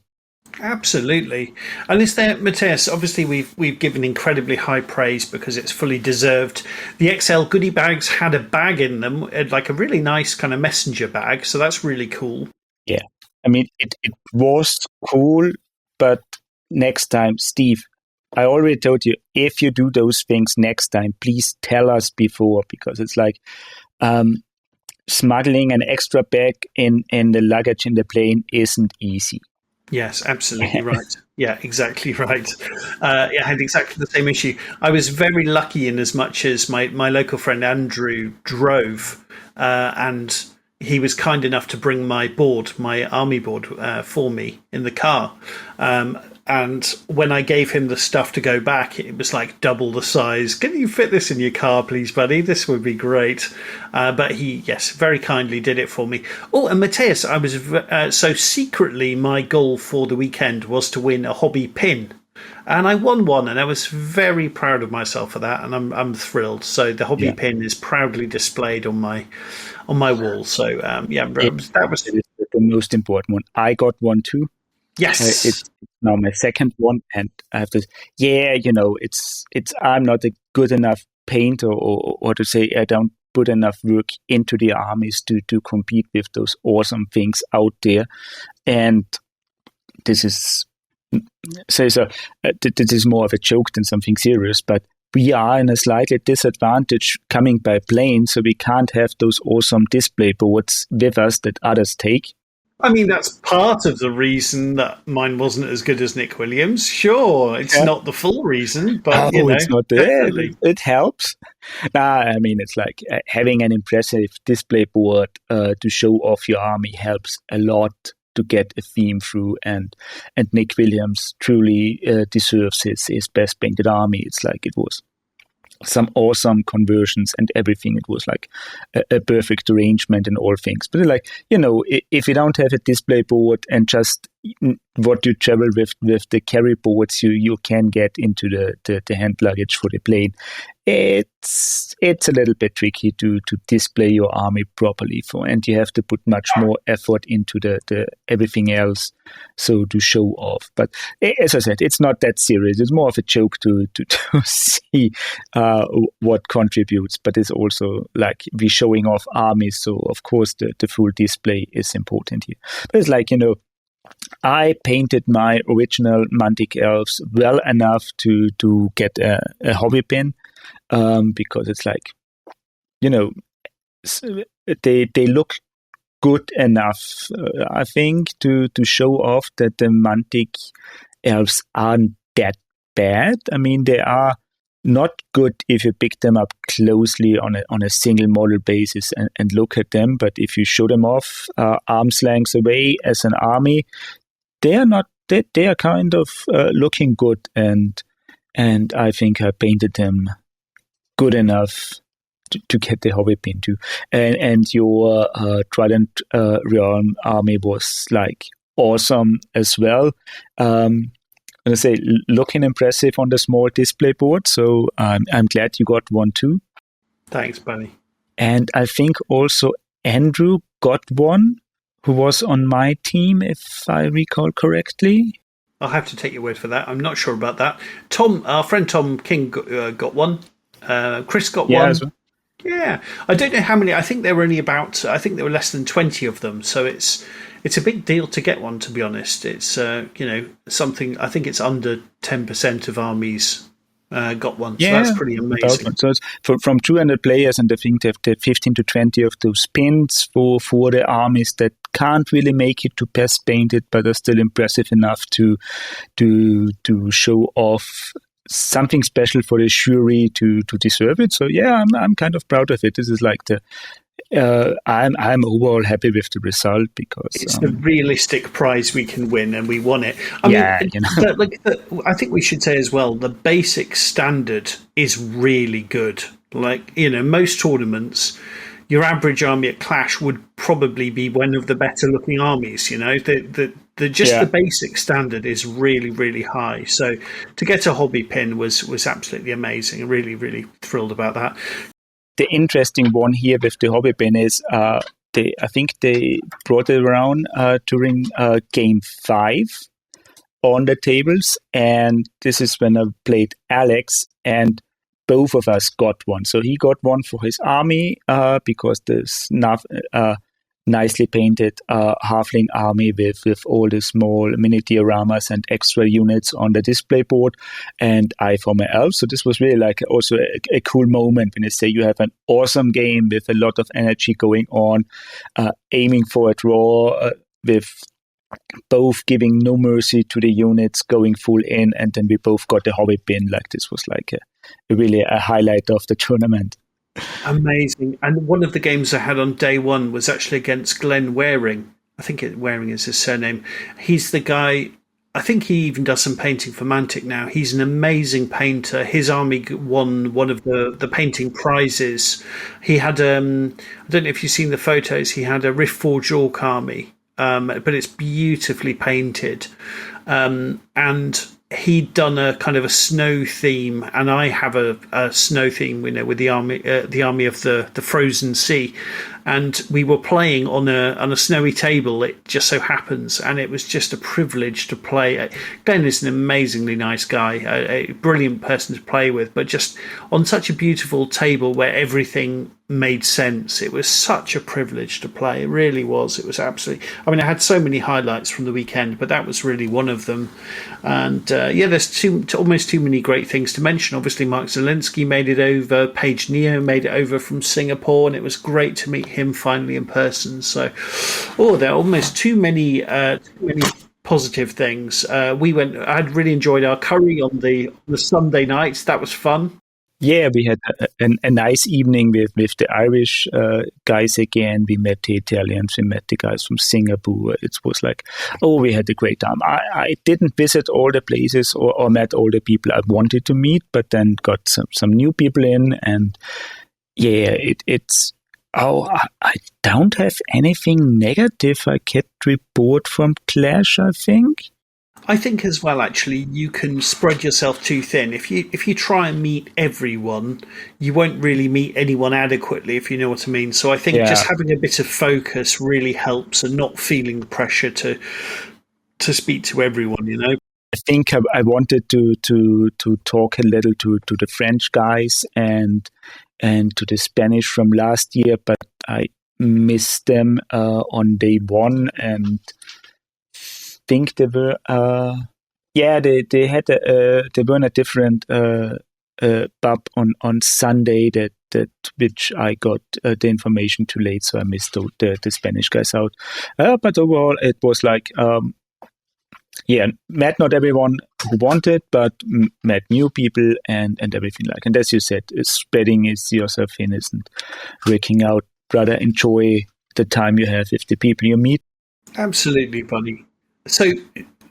Absolutely. And is there, Matthias, obviously we've given incredibly high praise because it's fully deserved. The XL goodie bags had a bag in them, like a really nice kind of messenger bag, so that's really cool. Yeah. I mean, it was cool, but next time, Steve, I already told you, if you do those things next time, please tell us before, because it's like smuggling an extra bag in the luggage in the plane isn't easy. Yes, absolutely right. Yeah, exactly right. I had exactly the same issue. I was very lucky in as much as my local friend Andrew drove, and he was kind enough to bring my army board, for me in the car. And when I gave him the stuff to go back, it was like double the size. Can you fit this in your car, please, buddy? This would be great. But he, yes, very kindly did it for me. Oh, and Matthias, I was so secretly my goal for the weekend was to win a hobby pin. And I won one, and I was very proud of myself for that, and I'm thrilled. So the hobby pin is proudly displayed on my wall. So that was the most important one. I got one too. Yes, it's now my second one, and I have to. Yeah, it's. I'm not a good enough painter, or to say I don't put enough work into the armies to compete with those awesome things out there, and this is. This is more of a joke than something serious, but we are in a slightly disadvantage coming by plane, so we can't have those awesome display boards with us that others take. I mean, that's part of the reason that mine wasn't as good as Nick Williams. Sure, it's not the full reason, but it's not there. It helps. I mean, it's like having an impressive display board to show off your army helps a lot to get a theme through, and Nick Williams truly deserves his best painted army. It's like it was some awesome conversions and everything. It was like a perfect arrangement in all things. But like, if you don't have a display board and just what you travel with the carry boards you can get into the hand luggage for the plane, it's a little bit tricky to display your army properly and you have to put much more effort into the everything else so to show off. But as I said, it's not that serious. It's more of a joke to see what contributes, but it's also like we showing off armies, so of course the full display is important here. But it's like, I painted my original Mantic elves well enough to get a hobby pin, because it's like, they look good enough, I think, to show off that the Mantic elves aren't that bad. I mean, they are not good if you pick them up closely on a single model basis and look at them, but if you show them off arm's length away as an army, they are not. They are kind of looking good, and I think I painted them good enough to get the hobby pin too. And your Trident Realm army was like awesome as well. I'm gonna say looking impressive on the small display board. So I'm glad you got one too. Thanks, buddy. And I think also Andrew got one, who was on my team, if I recall correctly. I'll have to take your word for that. I'm not sure about that. Tom, our friend Tom King got one. Chris got one. As well. Yeah. I don't know how many. I think there were less than 20 of them. So it's a big deal to get one, to be honest. It's, something, I think it's under 10% of armies got one. So that's pretty amazing. So it's from 200 players, and I think they have 15 to 20 of those pins for the armies that can't really make it to best painted, but are still impressive enough to show off something special for the jury to deserve it. So yeah, I'm kind of proud of it. This is like I'm overall happy with the result because it's the realistic prize we can win, and we won it. I think we should say as well, the basic standard is really good. Like, most tournaments, your average army at Clash would probably be one of the better looking armies. The basic standard is really, really high. So to get a hobby pin was absolutely amazing. Really, really thrilled about that. the interesting one here with the hobby bin is I think they brought it around during game 5 on the tables, and this is when I played Alex, and both of us got one. So he got one for his army because this nicely painted halfling army with all the small mini dioramas and extra units on the display board, and I for my elf. So this was really like also a cool moment when you say you have an awesome game with a lot of energy going on, aiming for a draw with both giving no mercy to the units, going full in, and then we both got the hobby bin. Like this was like really a highlight of the tournament. Amazing. And one of the games I had on day one was actually against Glenn Waring. I think Waring is his surname. He's the guy, I think he even does some painting for Mantic now. He's an amazing painter. His army won one of the painting prizes. He had, I don't know if you've seen the photos, he had a Riftforged Orc army, but it's beautifully painted. And he'd done a kind of a snow theme, and I have a snow theme, with the army of the frozen sea, and we were playing on a snowy table. It just so happens, and it was just a privilege to play. Glenn is an amazingly nice guy, a brilliant person to play with, but just on such a beautiful table where everything made sense. It was such a privilege to play. It really was. It was absolutely. I mean, I had so many highlights from the weekend, but that was really one of them. And there's almost too many great things to mention. Obviously, Mark Zielinski made it over. Paige Neo made it over from Singapore, and it was great to meet him finally in person. So, there are almost too many positive things. I had really enjoyed our curry on the Sunday nights. That was fun. Yeah, we had a nice evening with the Irish guys again. We met the Italians, we met the guys from Singapore. It was like, we had a great time. I didn't visit all the places or met all the people I wanted to meet, but then got some new people in. And yeah, I don't have anything negative I can report from Clash, I think. I think as well, actually, you can spread yourself too thin. If you try and meet everyone, you won't really meet anyone adequately, if you know what I mean. So I think just having a bit of focus really helps, and not feeling the pressure to speak to everyone, I think I wanted to talk a little to the French guys and to the Spanish from last year, but I missed them on day one, and think they were they had they were in a different pub on Sunday that which I got the information too late, so I missed the Spanish guys out. But overall, it was like met not everyone who wanted, but met new people and everything like. And as you said, spreading yourself in isn't working out. Rather enjoy the time you have with the people you meet. Absolutely, buddy. So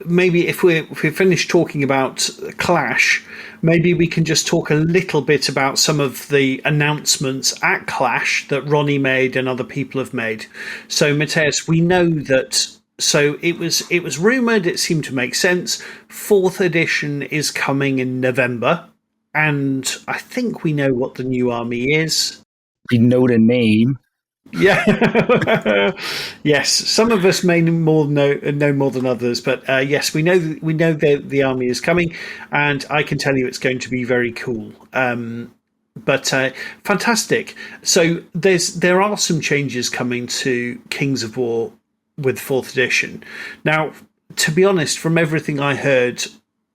maybe if we're finished talking about Clash, maybe we can just talk a little bit about some of the announcements at Clash that Ronnie made and other people have made. So Matthias, we know that. So it was rumoured. It seemed to make sense. 4th edition is coming in November, and I think we know what the new army is. We know the name. Yeah. Yes, some of us may know more than others, but yes, we know the army is coming, and I can tell you it's going to be very cool. But fantastic. So there are some changes coming to Kings of War with 4th edition. Now, to be honest, from everything I heard,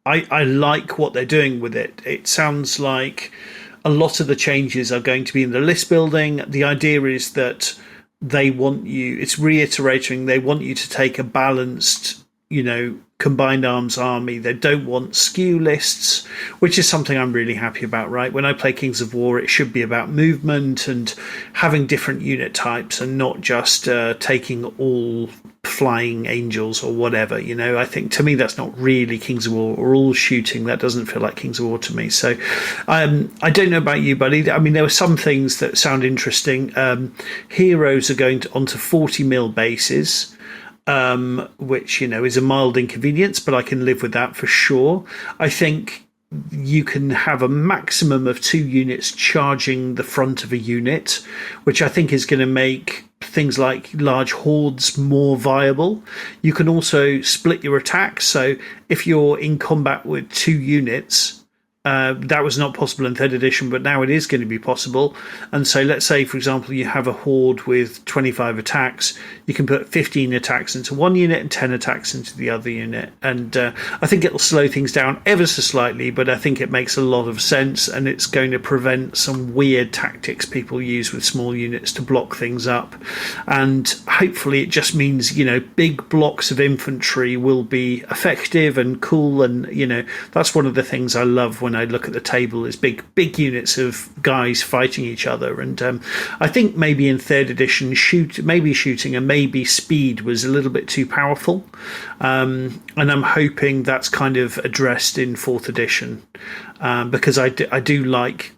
I like what they're doing with it. It sounds like a lot of the changes are going to be in the list building. The idea is that they want you to take a balanced, combined arms army. They don't want skew lists, which is something I'm really happy about, right? When I play Kings of War, it should be about movement and having different unit types, and not just taking all flying angels or whatever. I think to me that's not really Kings of War, or all shooting. That doesn't feel like Kings of War to me. So I don't know about you, buddy. I mean, there were some things that sound interesting. Heroes are going onto 40 mil bases, which is a mild inconvenience, but I can live with that for sure. I think you can have a maximum of 2 units charging the front of a unit, which I think is going to make things like large hordes more viable. You can also split your attacks. So if you're in combat with 2 units, that was not possible in 3rd edition, but now it is going to be possible. And so let's say, for example, you have a horde with 25 attacks. You can put 15 attacks into one unit and 10 attacks into the other unit. And I think it'll slow things down ever so slightly, but I think it makes a lot of sense, and it's going to prevent some weird tactics people use with small units to block things up. And hopefully it just means, big blocks of infantry will be effective and cool. And, that's one of the things I love when I look at the table is big units of guys fighting each other. And I think maybe in 3rd edition, shooting and maybe speed was a little bit too powerful. And I'm hoping that's kind of addressed in 4th edition, because I do like,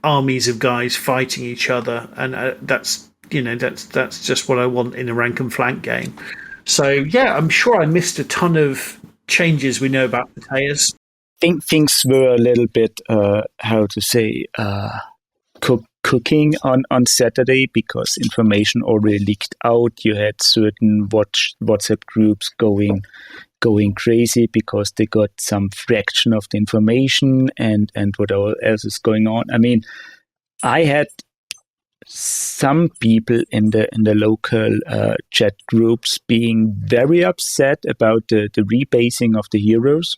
armies of guys fighting each other. And that's just what I want in a rank and flank game. So, yeah, I'm sure I missed a ton of changes we know about Matthias. I think things were a little bit, cooking on Saturday, because information already leaked out. You had certain WhatsApp groups going crazy because they got some fraction of the information and what else is going on. I mean, I had some people in the local chat groups being very upset about the rebasing of the heroes.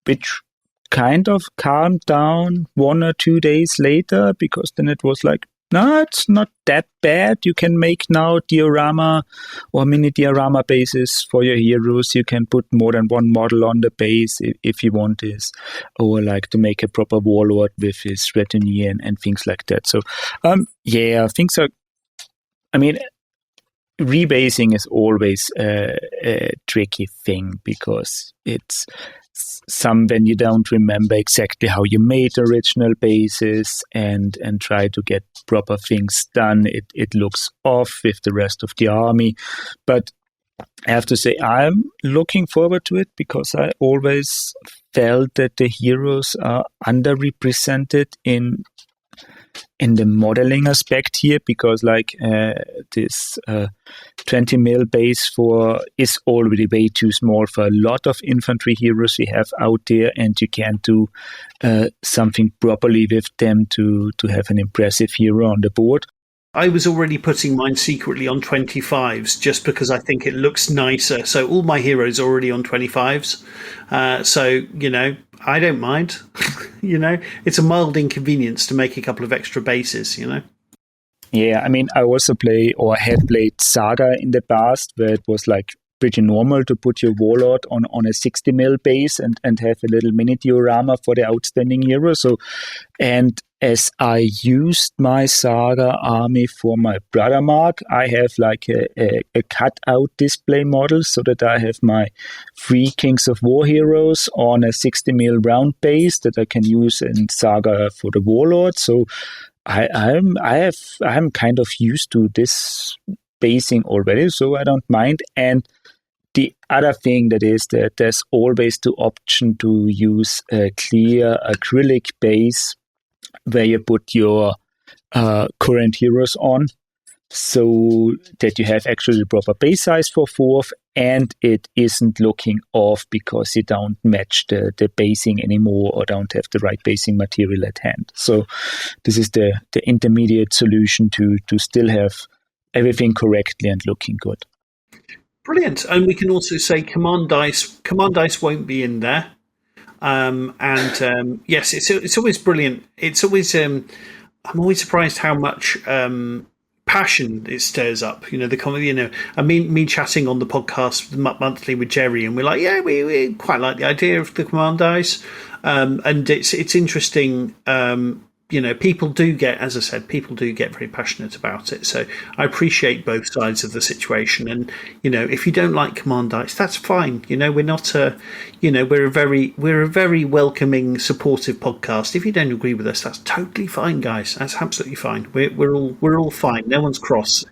Which kind of calmed down 1 or 2 days later, because then it was like, no, it's not that bad. You can make now diorama or mini diorama bases for your heroes. You can put more than one model on the base if you want this, or like to make a proper warlord with his retinue and things like that. So, things are, I mean, rebasing is always a tricky thing, because it's when you don't remember exactly how you made original bases and try to get proper things done, it looks off with the rest of the army. But I have to say, I'm looking forward to it, because I always felt that the heroes are underrepresented in the modeling aspect here, because this 20 mil base is already way too small for a lot of infantry heroes we have out there, and you can't do something properly with them to have an impressive hero on the board. I was already putting mine secretly on 25s just because I think it looks nicer. So all my heroes are already on 25s. I don't mind. It's a mild inconvenience to make a couple of extra bases, Yeah, I mean, I also had played Saga in the past, where it was like pretty normal to put your warlord on a 60 mil base and have a little mini diorama for the outstanding hero. So, and as I used my Saga army for my brother mark, I have like a cutout display model, so that I have my 3 Kings of War heroes on a 60 mil round base that I can use in Saga for the warlord. So I'm kind of used to this basing already, so I don't mind. And the other thing that is that there's always the option to use a clear acrylic base where you put your current heroes on, so that you have actually the proper base size for 4th, and it isn't looking off because you don't match the basing anymore or don't have the right basing material at hand. So this is the intermediate solution to still have everything correctly and looking good. Brilliant. And we can also say command dice won't be in there. Yes, it's always brilliant. It's always I'm always surprised how much passion it stirs up. I mean, me chatting on the podcast monthly with Jerry, and we're like, yeah, we quite like the idea of the command dice, and it's interesting. People do get, as I said, very passionate about it. So I appreciate both sides of the situation. And, if you don't like command dice, that's fine. We're not we're a very welcoming, supportive podcast. If you don't agree with us, that's totally fine, guys. That's absolutely fine. We're all fine. No one's cross.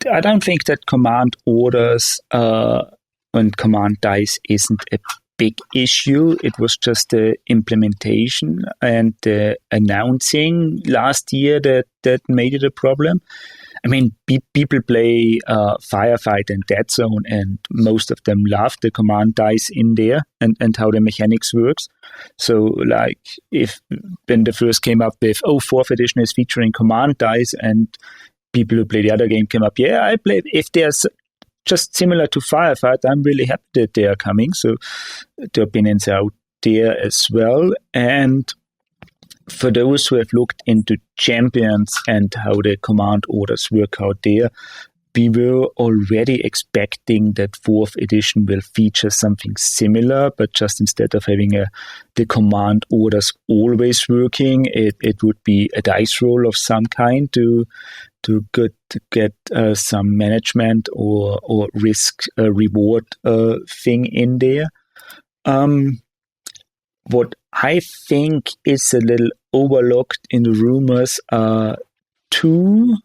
I don't think that command orders and command dice isn't a big issue. It was just the implementation and announcing last year that made it a problem. I mean, people play Firefight and Dead Zone, and most of them love the command dice in there and how the mechanics works. So, like, if when the first came up with, 4th edition is featuring command dice, and people who play the other game came up, I play. If there's just similar to Firefight, I'm really happy that they are coming. So the opinions are out there as well. And for those who have looked into Champions and how the command orders work out there, we were already expecting that 4th edition will feature something similar, but just instead of having the command orders always working, it would be a dice roll of some kind to get some management or risk reward thing in there. What I think is a little overlooked in the rumors are two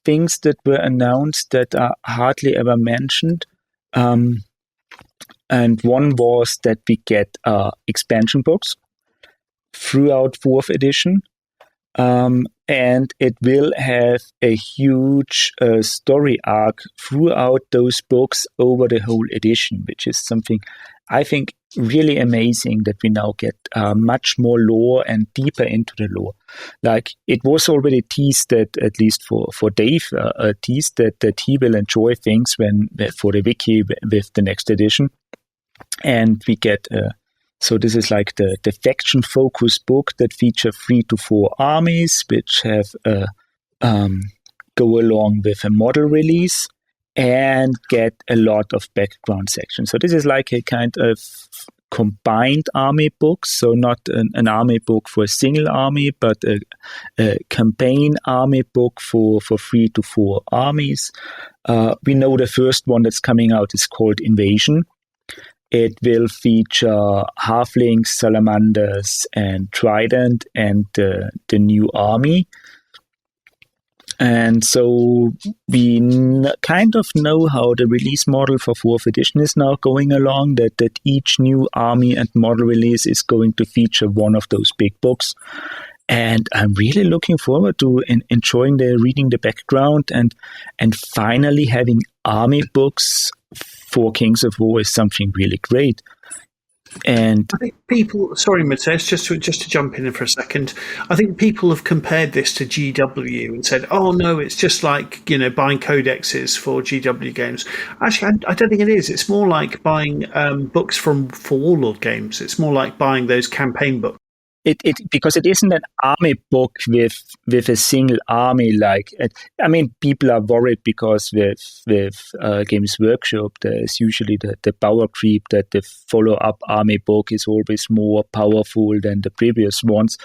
things that were announced that are hardly ever mentioned. And one was that we get expansion books throughout 4th edition. And it will have a huge story arc throughout those books over the whole edition, which is something I think really amazing, that we now get much more lore and deeper into the lore. Like, it was already teased that, at least for Dave, teased that he will enjoy things for the wiki with the next edition. And we get so this is like the faction focus book that feature 3 to 4 armies, which have go along with a model release and get a lot of background sections. So this is like a kind of combined army book, so not an army book for a single army, but a campaign army book for 3 to 4 armies. We know the first one that's coming out is called Invasion. It will feature halflings, salamanders, and trident, and the new army. And so we kind of know how the release model for 4th edition is now going along, that each new army and model release is going to feature one of those big books. And I'm really looking forward to enjoying reading the background and finally having army books for Kings of War is something really great. And I think people, sorry, Matthias, just to jump in for a second, I think people have compared this to GW and said, oh no, it's just like, buying codexes for GW games. Actually, I don't think it is. It's more like buying books for Warlord games. It's more like buying those campaign books. It because it isn't an army book with a single army. People are worried because with Games Workshop, there's usually the power creep that the follow-up army book is always more powerful than the previous ones.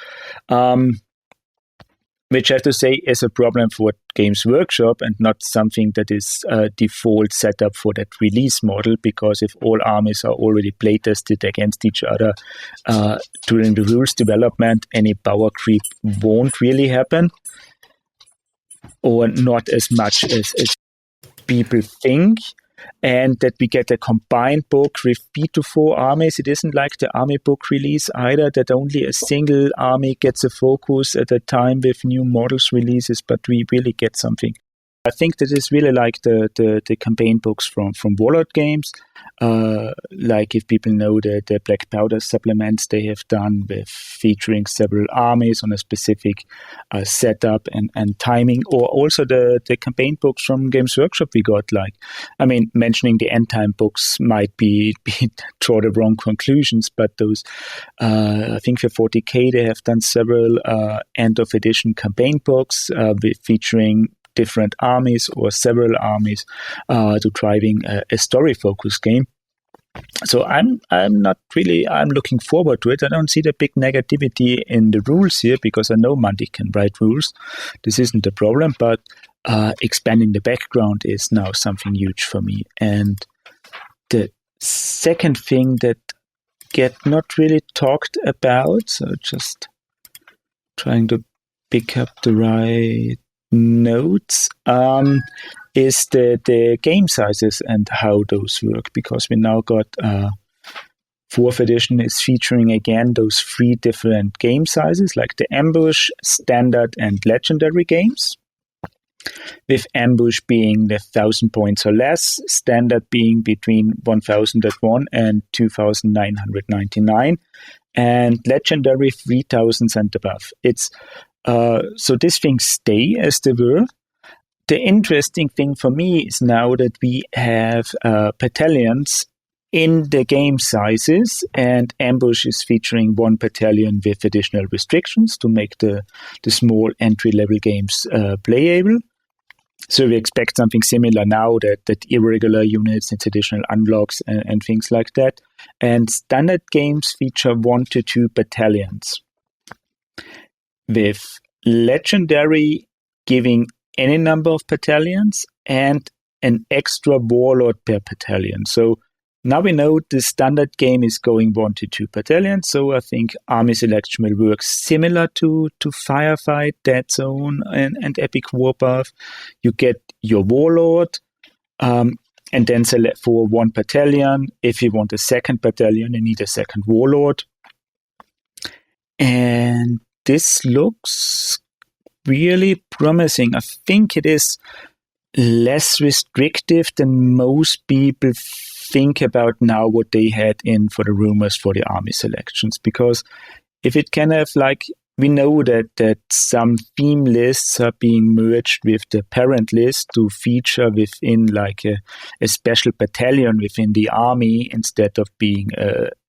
Which I have to say is a problem for Games Workshop and not something that is a default setup for that release model, because if all armies are already playtested against each other during the rules development, any power creep won't really happen, or not as much as people think. And that we get a combined book with 3 to 4 armies. It isn't like the army book release either, that only a single army gets a focus at a time with new models releases, but we really get something. I think that is really like the campaign books from Warlord Games. Like, if people know the Black Powder supplements they have done with featuring several armies on a specific setup and timing, or also the campaign books from Games Workshop we got. Mentioning the end time books might be draw the wrong conclusions, but those, I think for 40k they have done several end of edition campaign books featuring different armies or several armies to driving a story focused game. So I'm looking forward to it. I don't see the big negativity in the rules here, because I know Mantic can write rules. This isn't a problem, but expanding the background is now something huge for me. And the second thing that get not really talked about, so just trying to pick up the right notes, is the game sizes and how those work, because we now got Fourth edition is featuring again those 3 different game sizes, like the Ambush, Standard, and Legendary games. With Ambush being the 1,000 points or less, Standard being between 1,001 and 2,999, and Legendary 3,000 and above. It's so these things stay as they were. The interesting thing for me is now that we have battalions in the game sizes, and Ambush is featuring 1 battalion with additional restrictions to make the small entry-level games playable. So we expect something similar now, that irregular units and additional unlocks and things like that. And standard games feature 1 to 2 battalions, with Legendary giving any number of battalions and an extra warlord per battalion. So now we know the standard game is going 1 to 2 battalions, so I think army selection will work similar to Firefight, Dead Zone, and Epic Warpath. You get your warlord, and then select for 1 battalion. If you want a second battalion, you need a second warlord. And this looks really promising. I think it is less restrictive than most people think about now what they had in for the rumors for the army selections, because if it can have, like, we know that some theme lists are being merged with the parent list to feature within like a special battalion within the army instead of being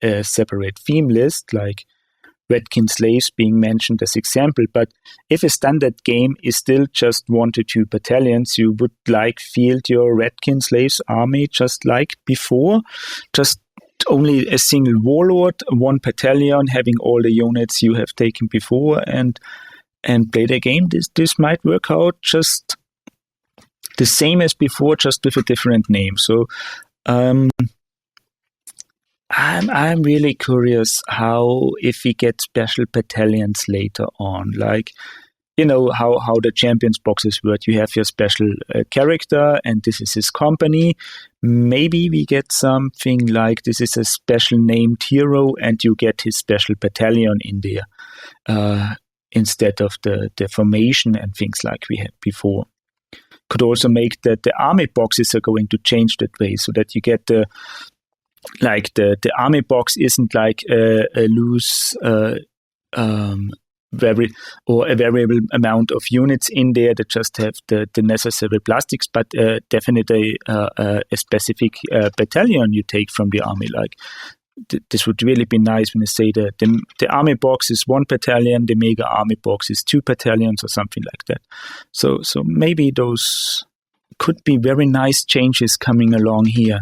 a separate theme list, like Redkin Slaves being mentioned as example. But if a standard game is still just 1 to 2 battalions, you would like field your Redkin Slaves army just like before, just only a single warlord, 1 battalion, having all the units you have taken before, and play the game. This might work out just the same as before, just with a different name. So I'm really curious how, if we get special battalions later on, like, you know, how the champions boxes work. You have your special character, and this is his company. Maybe we get something like this is a special named hero, and you get his special battalion in there instead of the formation and things like we had before. Could also make that the army boxes are going to change that way, so that you get the army box isn't like a loose a variable amount of units in there that just have the necessary plastics, but definitely a specific battalion you take from the army. Like this would really be nice when you say that the army box is 1 battalion, the mega army box is 2 battalions, or something like that. So maybe those could be very nice changes coming along here.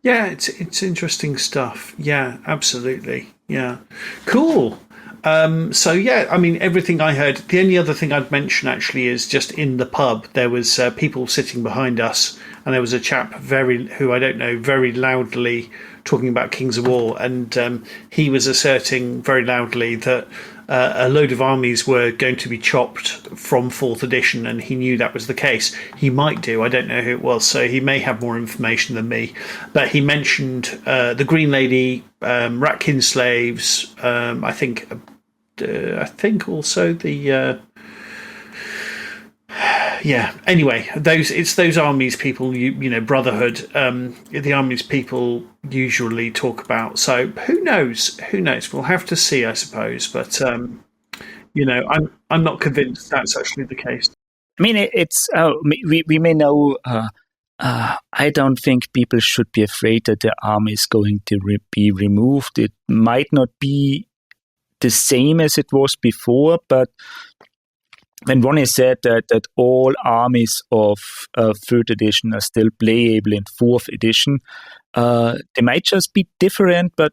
Yeah, it's interesting stuff. Yeah, absolutely. Yeah, cool. So yeah, I mean, everything I heard. The only other thing I'd mention actually is just in the pub there was people sitting behind us, and there was a chap who I don't know very loudly talking about Kings of War, and he was asserting very loudly that a load of armies were going to be chopped from 4th edition, and he knew that was the case. He might do, I don't know who it was, so he may have more information than me. But he mentioned the Green Lady, Ratkin Slaves, I think also the yeah. Anyway, those armies people, you know, Brotherhood, the armies people usually talk about. So who knows? We'll have to see, I suppose. But you know, I'm not convinced that's actually the case. I mean, we may know. I don't think people should be afraid that the army is going to be removed. It might not be the same as it was before, but when Ronnie said that all armies of 3rd edition are still playable in 4th edition, they might just be different, but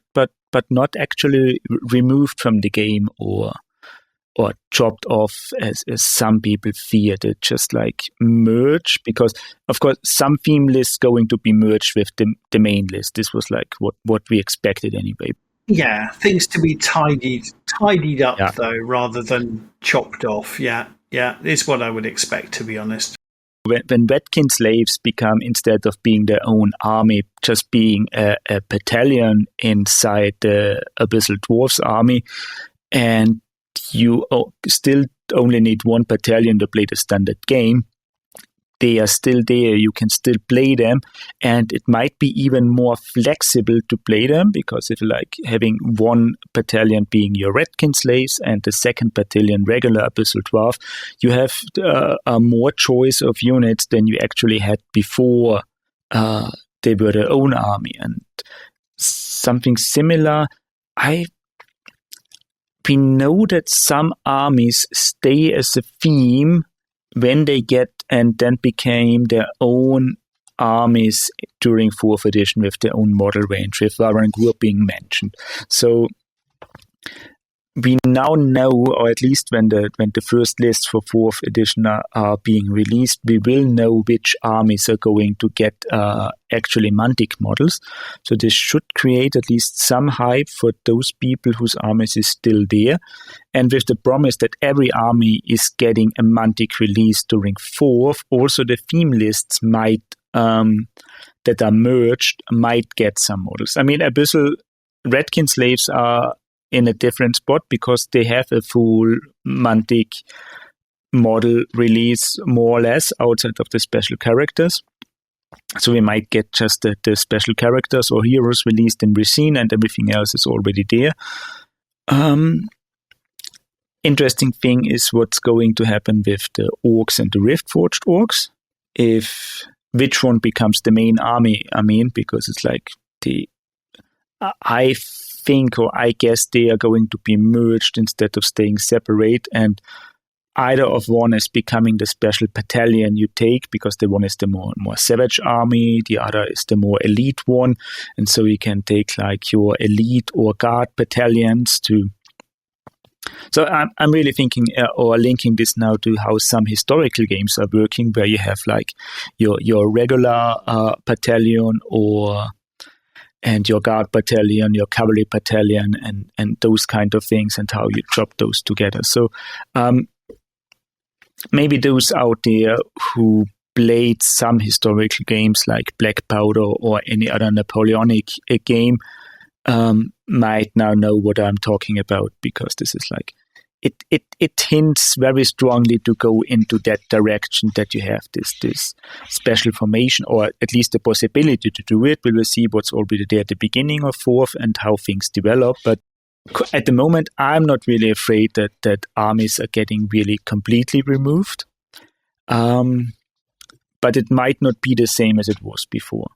not actually removed from the game or chopped off as some people fear. They just like merge, because of course some theme lists going to be merged with the main list. This was like what we expected anyway. Yeah, things to be tidied up though, rather than chopped off. Yeah, is what I would expect, to be honest. when Redkin slaves become, instead of being their own army, just being a battalion inside the Abyssal Dwarfs army, and you still only need one battalion to play the standard game, they are still there. You can still play them, and it might be even more flexible to play them, because if you like having one battalion being your Redkin slaves and the second battalion regular Abyssal Dwarf, you have a more choice of units than you actually had before they were their own army. And something similar, we know that some armies stay as a theme when they get and then became their own armies during 4th edition with their own model range, with Varangur being mentioned. So we now know, or at least when the first lists for 4th edition are being released, we will know which armies are going to get actually Mantic models. So this should create at least some hype for those people whose armies is still there. And with the promise that every army is getting a Mantic release during 4th, also the theme lists might that are merged might get some models. I mean, Abyssal Redkin slaves are in a different spot because they have a full Mantic model release, more or less, outside of the special characters. So we might get just the special characters or heroes released in Racine, and everything else is already there. Interesting thing is what's going to happen with the orcs and the Riftforged orcs. Which one becomes the main army? I mean, because it's like I think, or I guess, they are going to be merged instead of staying separate, and either of one is becoming the special battalion you take, because the one is the more savage army, the other is the more elite one, and so you can take like your elite or guard battalions to. So I'm really thinking or linking this now to how some historical games are working, where you have like your regular battalion and your guard battalion, your cavalry battalion, and those kind of things, and how you drop those together. So maybe those out there who played some historical games like Black Powder or any other Napoleonic game might now know what I'm talking about, because this is like it hints very strongly to go into that direction, that you have this special formation, or at least the possibility to do it. We will see what's already there at the beginning of 4th and how things develop. But at the moment, I'm not really afraid that armies are getting really completely removed. But it might not be the same as it was before.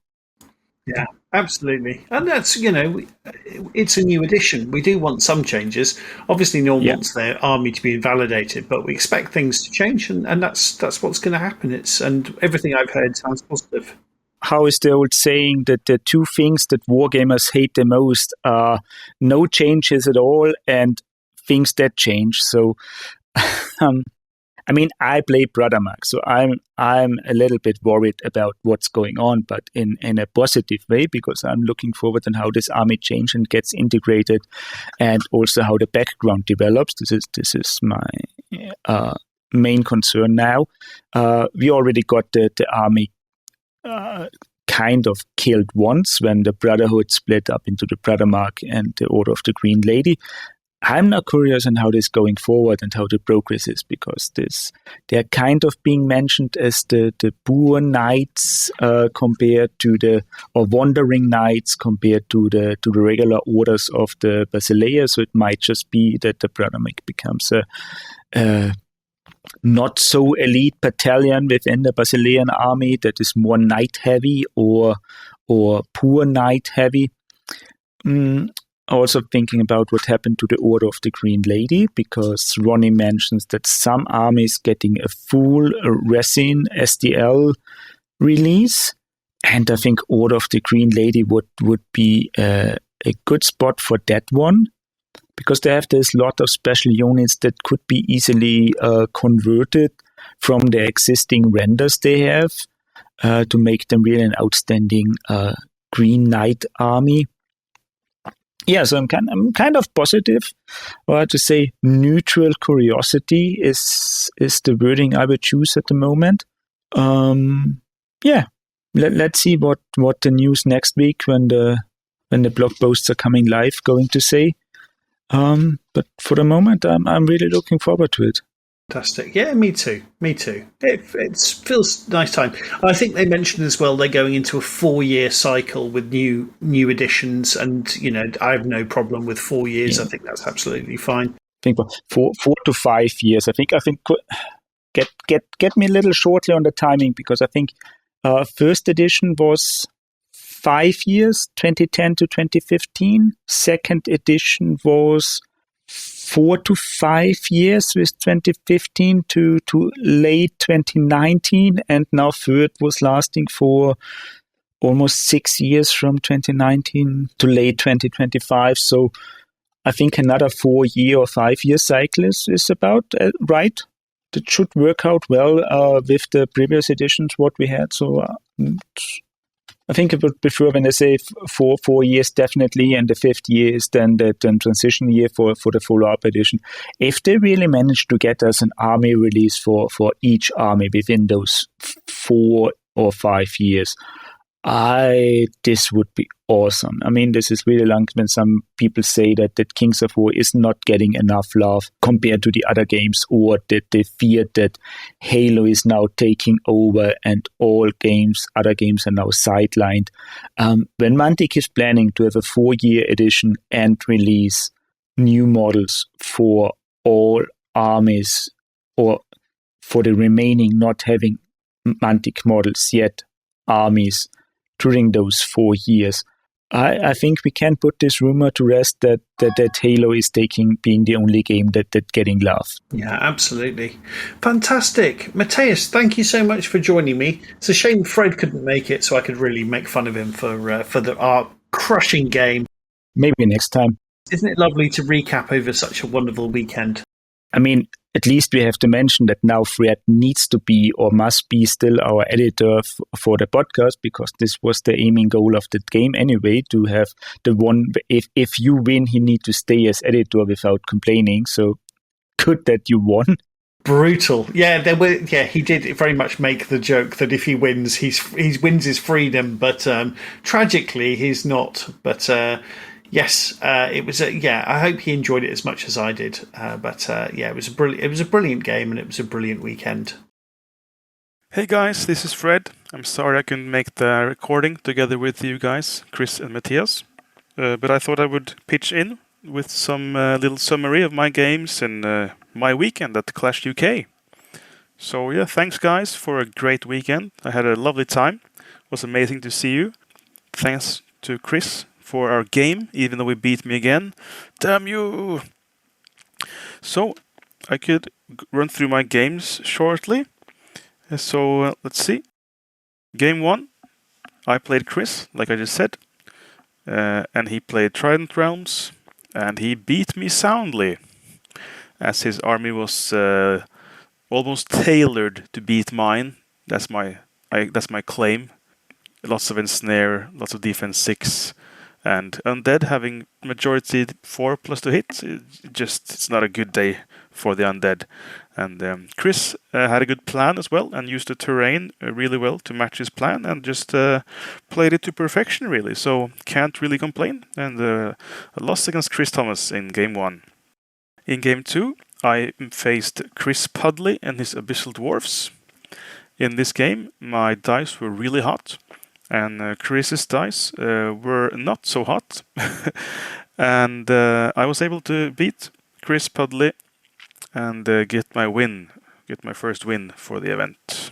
Yeah, absolutely. And that's, it's a new edition. We do want some changes. Obviously, no one wants their army to be invalidated, but we expect things to change, and that's what's going to happen. And everything I've heard sounds positive. How is the old saying that the two things that wargamers hate the most are no changes at all and things that change? So, I mean, I play Brothermark, so I'm a little bit worried about what's going on, but in a positive way, because I'm looking forward to how this army changes and gets integrated, and also how the background develops. This is my main concern now. We already got the army kind of killed once when the Brotherhood split up into the Brothermark and the Order of the Green Lady. I'm now curious on how this is going forward and how the progress is, because they're kind of being mentioned as the poor knights compared to or wandering knights compared to the regular orders of the Basileia. So it might just be that the Brothermark becomes a not so elite battalion within the Basilean army that is more knight heavy or poor knight heavy. Also thinking about what happened to the Order of the Green Lady, because Ronnie mentions that some armies getting a full resin SDL release, and I think Order of the Green Lady would be a good spot for that one, because they have this lot of special units that could be easily converted from the existing renders they have to make them really an outstanding Green Knight army. Yeah, so I'm kind of positive, or to say neutral curiosity is the wording I would choose at the moment. Yeah, let's see what the news next week when the blog posts are coming live going to say. But for the moment, I'm really looking forward to it. Fantastic. Yeah, me too. Me too. It feels nice time. I think they mentioned as well they're going into a 4-year cycle with new editions, and I have no problem with 4 years. Yeah. I think that's absolutely fine. I think 4 to 5 years. I think get me a little shortly on the timing, because I think first edition was 5 years, 2010 to 2015. Second edition was 4 to 5 years with 2015 to late 2019, and now third was lasting for almost 6 years from 2019 to late 2025. So I think another 4-year or 5-year cycle is about right. That should work out well with the previous editions what we had. So I think I would prefer when they say 4 years definitely, and the 5th year is then the transition year for the follow-up edition. If they really manage to get us an army release for each army within those 4 or 5 years, this would be awesome. I mean, this is really long when some people say that Kings of War is not getting enough love compared to the other games, or that they feared that Halo is now taking over and all other games are now sidelined. When Mantic is planning to have a 4-year edition and release new models for all armies, or for the remaining not having Mantic models yet armies during those 4 years, I think we can put this rumor to rest that Halo is being the only game that getting love. Yeah, absolutely. Fantastic. Matthias, thank you so much for joining me. It's a shame Fred couldn't make it, so I could really make fun of him for our crushing game. Maybe next time. Isn't it lovely to recap over such a wonderful weekend? I mean, at least we have to mention that now Fred needs to be or must be still our editor for the podcast, because this was the aiming goal of the game anyway, to have the one, if you win, he need to stay as editor without complaining. So good that you won. Brutal. Yeah, he did very much make the joke that if he wins, he wins his freedom, but tragically he's not. But yes, it was. I hope he enjoyed it as much as I did. It was a brilliant game, and it was a brilliant weekend. Hey guys, this is Fred. I'm sorry I couldn't make the recording together with you guys, Chris and Matthias. But I thought I would pitch in with some little summary of my games and my weekend at Clash UK. So yeah, thanks guys for a great weekend. I had a lovely time. It was amazing to see you. Thanks to Chris for our game, even though we beat me again. Damn you! So I could run through my games shortly. So let's see. Game 1, I played Chris, like I just said. And he played Trident Realms. And he beat me soundly, as his army was almost tailored to beat mine. That's my claim. Lots of ensnare, lots of defense 6, and undead having majority 4 plus to hit. It's not a good day for the undead. And Chris had a good plan as well, and used the terrain really well to match his plan, and just played it to perfection really. So can't really complain. And I lost against Chris Thomas in game 1. In game 2, I faced Chris Pudley and his Abyssal Dwarfs. In this game, my dice were really hot, and Chris's dice were not so hot. And I was able to beat Chris Pudley and get my first win for the event.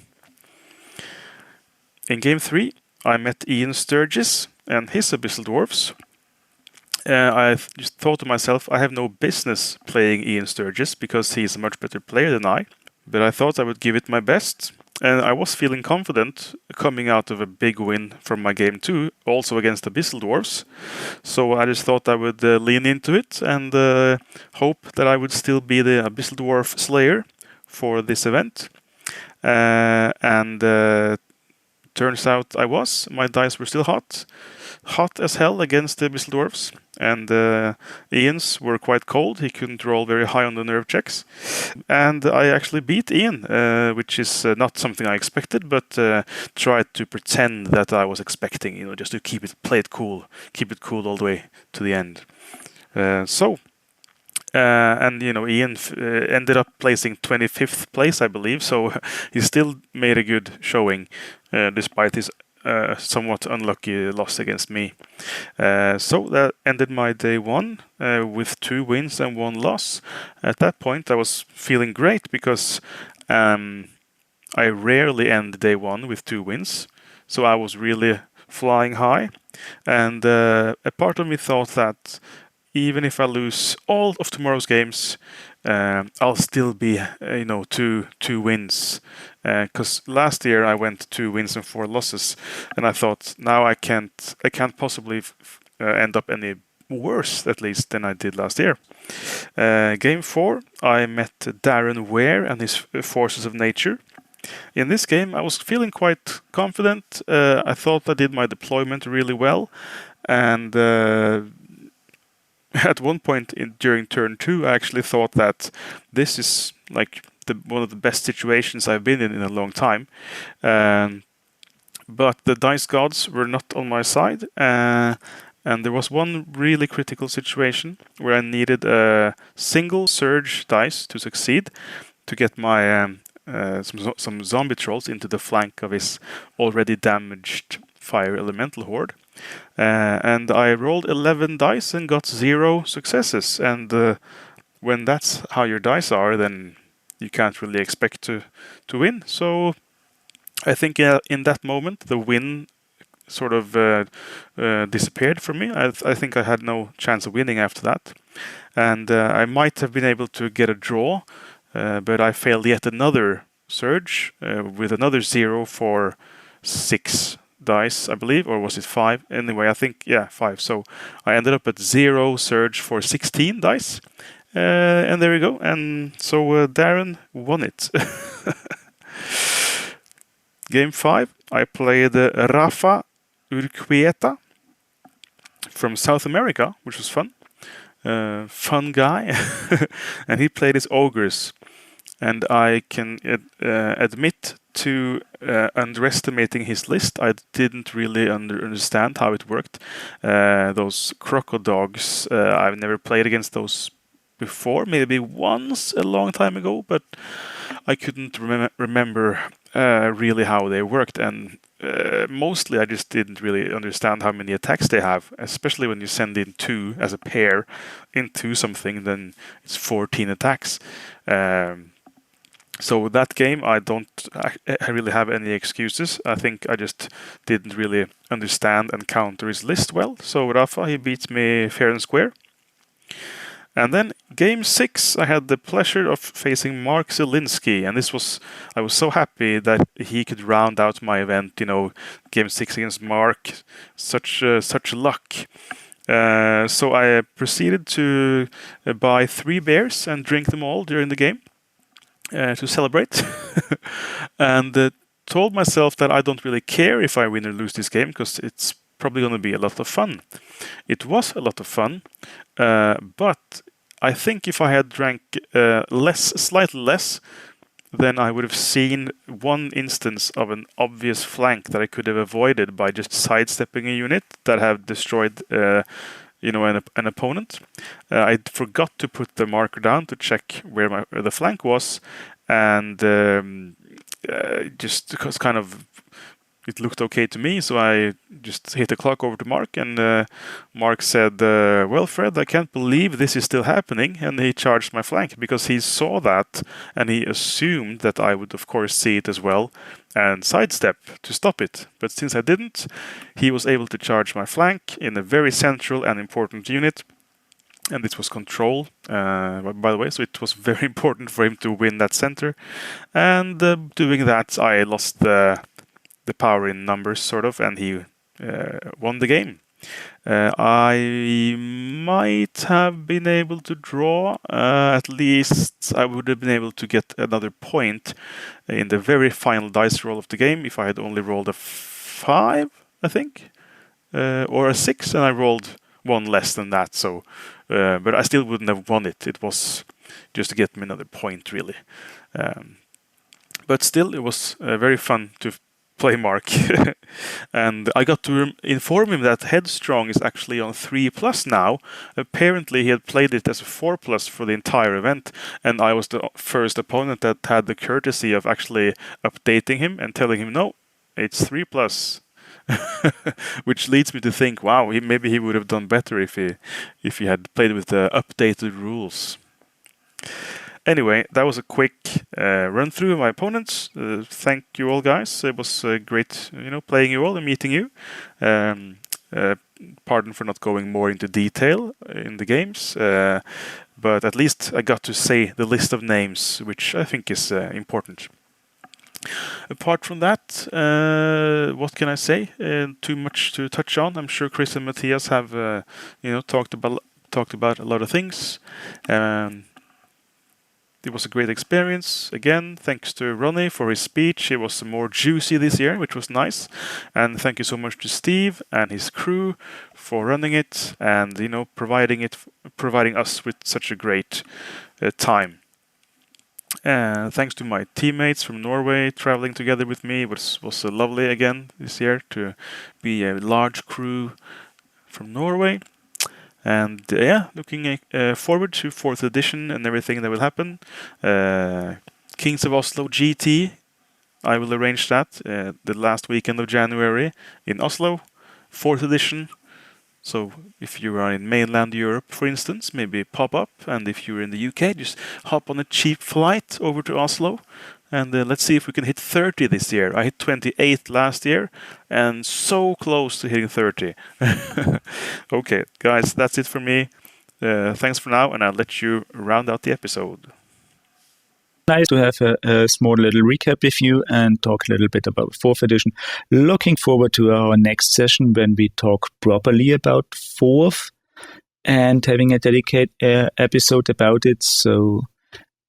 In game 3, I met Ian Sturgis and his Abyssal Dwarfs. I just thought to myself, I have no business playing Ian Sturgis because he's a much better player than I. But I thought I would give it my best. And I was feeling confident coming out of a big win from my game 2, also against Abyssal Dwarfs. So I just thought I would lean into it and hope that I would still be the Abyssal Dwarf Slayer for this event. And to turns out I was. My dice were still hot as hell against the Whistledwarfs, and Ian's were quite cold. He couldn't roll very high on the nerve checks, and I actually beat Ian, which is not something I expected, but tried to pretend that I was expecting, just to play it cool all the way to the end. And Ian ended up placing 25th place, I believe, so he still made a good showing despite his somewhat unlucky loss against me. So that ended my day one with 2 wins and 1 loss. At that point I was feeling great because I rarely end day one with 2 wins, so I was really flying high, and a part of me thought that even if I lose all of tomorrow's games, I'll still be, 2 wins. Because last year I went 2 wins and 4 losses, and I thought now I can't possibly end up any worse, at least, than I did last year. Game 4, I met Darren Ware and his Forces of Nature. In this game, I was feeling quite confident. I thought I did my deployment really well, and at one point during turn 2, I actually thought that this is like one of the best situations I've been in a long time. But the dice gods were not on my side, and there was one really critical situation where I needed a single surge dice to succeed to get my some zombie trolls into the flank of his already damaged fire elemental horde. And I rolled 11 dice and got 0 successes. And when that's how your dice are, then you can't really expect to win. So I think in that moment, the win sort of disappeared from me. I think I had no chance of winning after that. And I might have been able to get a draw, but I failed yet another surge with another 0 for 6 dice, I believe, or was it 5? Anyway, I think, 5. So I ended up at 0 surge for 16 dice. And there we go. And so Darren won it. Game 5, I played Rafa Urquieta from South America, which was fun. Fun guy. And he played his ogres. And I can admit to underestimating his list. I didn't really understand how it worked. Those crocodogs, I've never played against those before, maybe once a long time ago, but I couldn't remember really how they worked. And mostly I just didn't really understand how many attacks they have, especially when you send in 2 as a pair into something, then it's 14 attacks. So that game, I really have any excuses. I think I just didn't really understand and counter his list well. So Rafa, he beat me fair and square. And then game 6, I had the pleasure of facing Mark Zielinski, and I was so happy that he could round out my event. Game 6 against Mark, such luck. So I proceeded to buy 3 beers and drink them all during the game. To celebrate, and told myself that I don't really care if I win or lose this game because it's probably going to be a lot of fun. It was a lot of fun, but I think if I had drank slightly less, then I would have seen one instance of an obvious flank that I could have avoided by just sidestepping a unit that have destroyed an opponent. I forgot to put the marker down to check where the flank was, and just because kind of it looked okay to me, so I just hit the clock over to Mark, and Mark said, well, Fred, I can't believe this is still happening, and he charged my flank because he saw that, and he assumed that I would, of course, see it as well and sidestep to stop it. But since I didn't, he was able to charge my flank in a very central and important unit, and this was control, by the way, so it was very important for him to win that center, and doing that, I lost the power in numbers, sort of, and he won the game. I might have been able to draw. At least I would have been able to get another point in the very final dice roll of the game if I had only rolled a 5, I think, or a 6, and I rolled one less than that. So, but I still wouldn't have won it. It was just to get me another point, really. But still, it was very fun to play Mark. And I got to inform him that Headstrong is actually on 3+ now. Apparently, he had played it as a 4+ for the entire event, and I was the first opponent that had the courtesy of actually updating him and telling him, no, it's 3+. Which leads me to think, wow, maybe he would have done better if he had played with the updated rules. Anyway, that was a quick run through of my opponents. Thank you all, guys. It was great, playing you all and meeting you. Pardon for not going more into detail in the games, but at least I got to say the list of names, which I think is important. Apart from that, what can I say? Too much to touch on. I'm sure Chris and Matthias have, talked about a lot of things. It was a great experience. Again, thanks to Ronnie for his speech. It was more juicy this year, which was nice. And thank you so much to Steve and his crew for running it and providing us with such a great time. Thanks to my teammates from Norway traveling together with me. It was lovely again this year to be a large crew from Norway. And looking forward to 4th edition and everything that will happen. Kings of Oslo GT, I will arrange that the last weekend of January in Oslo, 4th edition. So if you are in mainland Europe, for instance, maybe pop up. And if you're in the UK, just hop on a cheap flight over to Oslo. And let's see if we can hit 30 this year. I hit 28 last year and so close to hitting 30. Okay, guys, that's it for me. Thanks for now, and I'll let you round out the episode. Nice to have a small little recap with you and talk a little bit about 4th edition. Looking forward to our next session when we talk properly about 4th and having a dedicated episode about it. So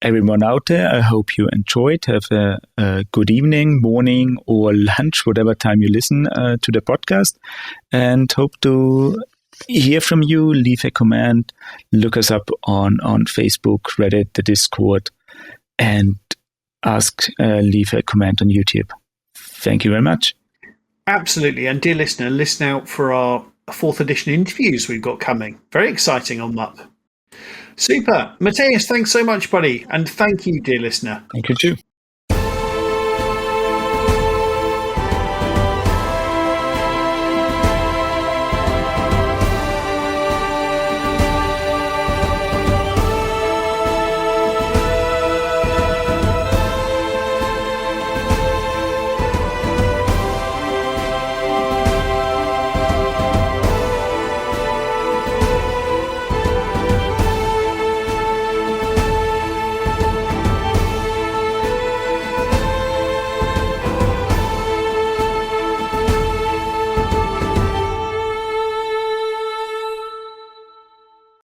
everyone out there, I hope you enjoyed. Have a good evening, morning, or lunch, whatever time you listen to the podcast. And hope to hear from you. Leave a comment. Look us up on Facebook, Reddit, the Discord. And leave a comment on YouTube. Thank you very much. Absolutely. And dear listener, listen out for our 4th edition interviews we've got coming. Very exciting on MUP. Super. Matthias, thanks so much, buddy. And thank you, dear listener. Thank you too.